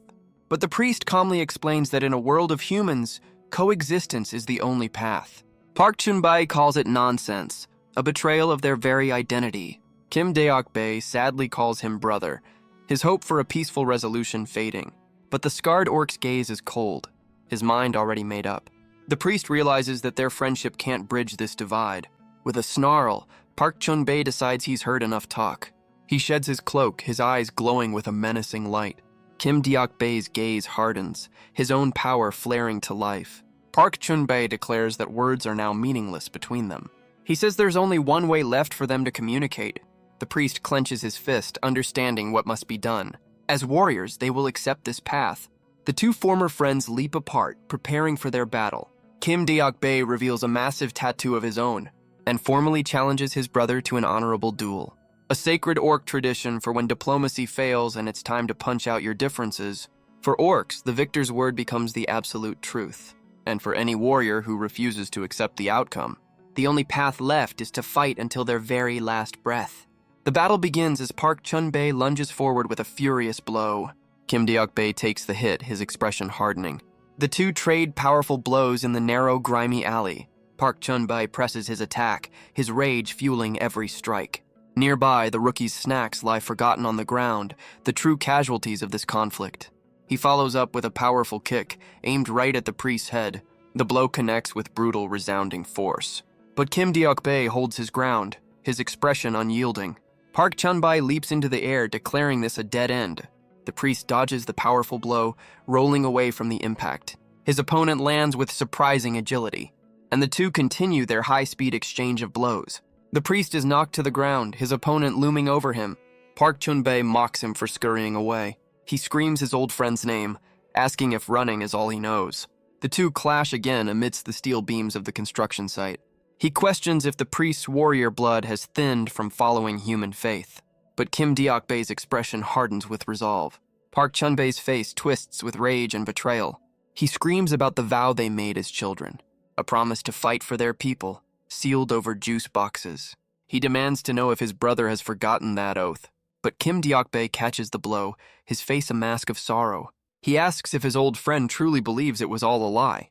Speaker 1: But the priest calmly explains that in a world of humans, coexistence is the only path. Park Chun-bae calls it nonsense, a betrayal of their very identity. Kim Deok-bae sadly calls him brother, his hope for a peaceful resolution fading. But the scarred orc's gaze is cold, his mind already made up. The priest realizes that their friendship can't bridge this divide. With a snarl, Park Chun-bae decides he's heard enough talk. He sheds his cloak, his eyes glowing with a menacing light. Kim Deok-bae's gaze hardens, his own power flaring to life. Park Chun-bae declares that words are now meaningless between them. He says there's only one way left for them to communicate. The priest clenches his fist, understanding what must be done. As warriors, they will accept this path. The two former friends leap apart, preparing for their battle. Kim Deok-bae reveals a massive tattoo of his own, and formally challenges his brother to an honorable duel. A sacred orc tradition for when diplomacy fails and it's time to punch out your differences. For orcs, the victor's word becomes the absolute truth. And for any warrior who refuses to accept the outcome, the only path left is to fight until their very last breath. The battle begins as Park Chun-bae lunges forward with a furious blow. Kim Deok-bae takes the hit, his expression hardening. The two trade powerful blows in the narrow, grimy alley. Park Chun-bae presses his attack, his rage fueling every strike. Nearby, the rookie's snacks lie forgotten on the ground, the true casualties of this conflict. He follows up with a powerful kick, aimed right at the priest's head. The blow connects with brutal, resounding force. But Kim Deok-bae holds his ground, his expression unyielding. Park Chun-bae leaps into the air, declaring this a dead end. The priest dodges the powerful blow, rolling away from the impact. His opponent lands with surprising agility, and the two continue their high-speed exchange of blows. The priest is knocked to the ground, his opponent looming over him. Park Chun-bae mocks him for scurrying away. He screams his old friend's name, asking if running is all he knows. The two clash again amidst the steel beams of the construction site. He questions if the priest's warrior blood has thinned from following human faith. But Kim Deok-bae's expression hardens with resolve. Park Chun-bae's face twists with rage and betrayal. He screams about the vow they made as children, a promise to fight for their people, sealed over juice boxes. He demands to know if his brother has forgotten that oath. But Kim Deok-bae catches the blow, his face a mask of sorrow. He asks if his old friend truly believes it was all a lie.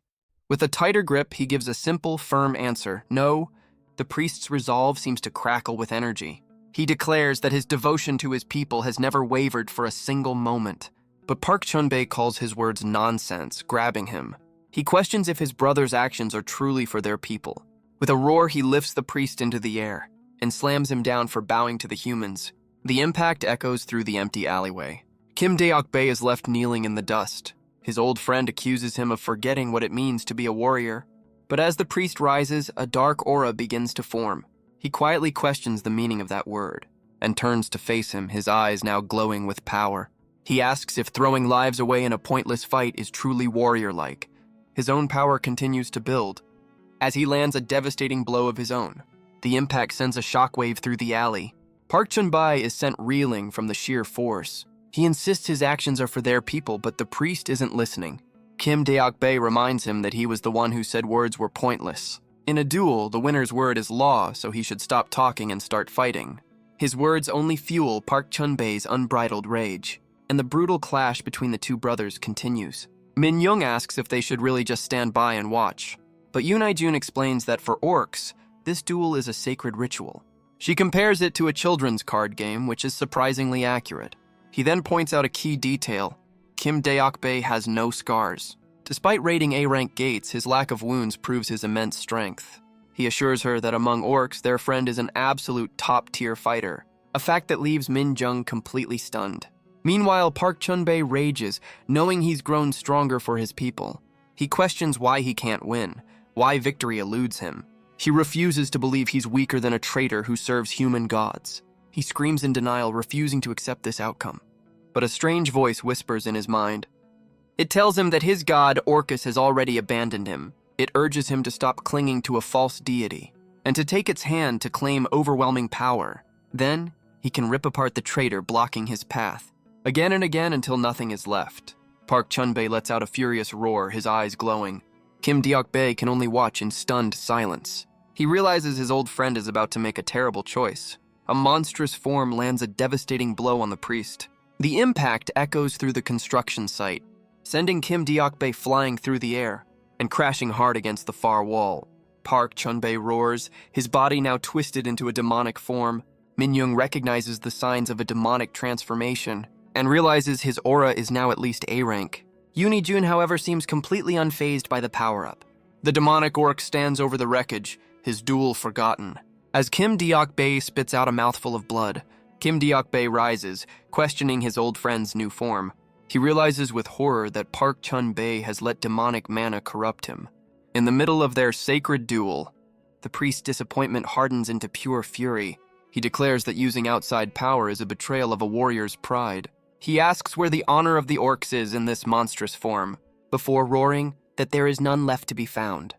Speaker 1: With a tighter grip, he gives a simple, firm answer. No. The priest's resolve seems to crackle with energy. He declares that his devotion to his people has never wavered for a single moment. But Park Chun-bae calls his words nonsense, grabbing him. He questions if his brother's actions are truly for their people. With a roar, he lifts the priest into the air and slams him down for bowing to the humans. The impact echoes through the empty alleyway. Kim Deok-bae is left kneeling in the dust. His old friend accuses him of forgetting what it means to be a warrior. But as the priest rises, a dark aura begins to form. He quietly questions the meaning of that word and turns to face him, his eyes now glowing with power. He asks if throwing lives away in a pointless fight is truly warrior-like. His own power continues to build. As he lands a devastating blow of his own, the impact sends a shockwave through the alley. Park Chun-bae is sent reeling from the sheer force. He insists his actions are for their people, but the priest isn't listening. Kim Deok-bae reminds him that he was the one who said words were pointless. In a duel, the winner's word is law, so he should stop talking and start fighting. His words only fuel Park Chun-bae's unbridled rage, and the brutal clash between the two brothers continues. Min-young asks if they should really just stand by and watch, but Yoon I-jun explains that for orcs, this duel is a sacred ritual. She compares it to a children's card game, which is surprisingly accurate. He then points out a key detail. Kim Deok-bae has no scars. Despite raiding A-rank gates, his lack of wounds proves his immense strength. He assures her that among orcs, their friend is an absolute top-tier fighter, a fact that leaves Min-jung completely stunned. Meanwhile, Park Chun-bae rages, knowing he's grown stronger for his people. He questions why he can't win, why victory eludes him. He refuses to believe he's weaker than a traitor who serves human gods. He screams in denial, refusing to accept this outcome. But a strange voice whispers in his mind. It tells him that his god, Orcus, has already abandoned him. It urges him to stop clinging to a false deity, and to take its hand to claim overwhelming power. Then, he can rip apart the traitor blocking his path, again and again until nothing is left. Park Chun-bae lets out a furious roar, his eyes glowing. Kim Deok-bae can only watch in stunned silence. He realizes his old friend is about to make a terrible choice. A monstrous form lands a devastating blow on the priest. The impact echoes through the construction site, sending Kim Deok-bae flying through the air and crashing hard against the far wall. Park Chun-bae roars, his body now twisted into a demonic form. Min-young recognizes the signs of a demonic transformation and realizes his aura is now at least A-rank. Yoon I-jun, however, seems completely unfazed by the power-up. The demonic orc stands over the wreckage, his duel forgotten. As Kim Deok-bae spits out a mouthful of blood, Kim Deok-bae rises, questioning his old friend's new form. He realizes with horror that Park Chun-bae has let demonic mana corrupt him. In the middle of their sacred duel, the priest's disappointment hardens into pure fury. He declares that using outside power is a betrayal of a warrior's pride. He asks where the honor of the orcs is in this monstrous form, before roaring that there is none left to be found.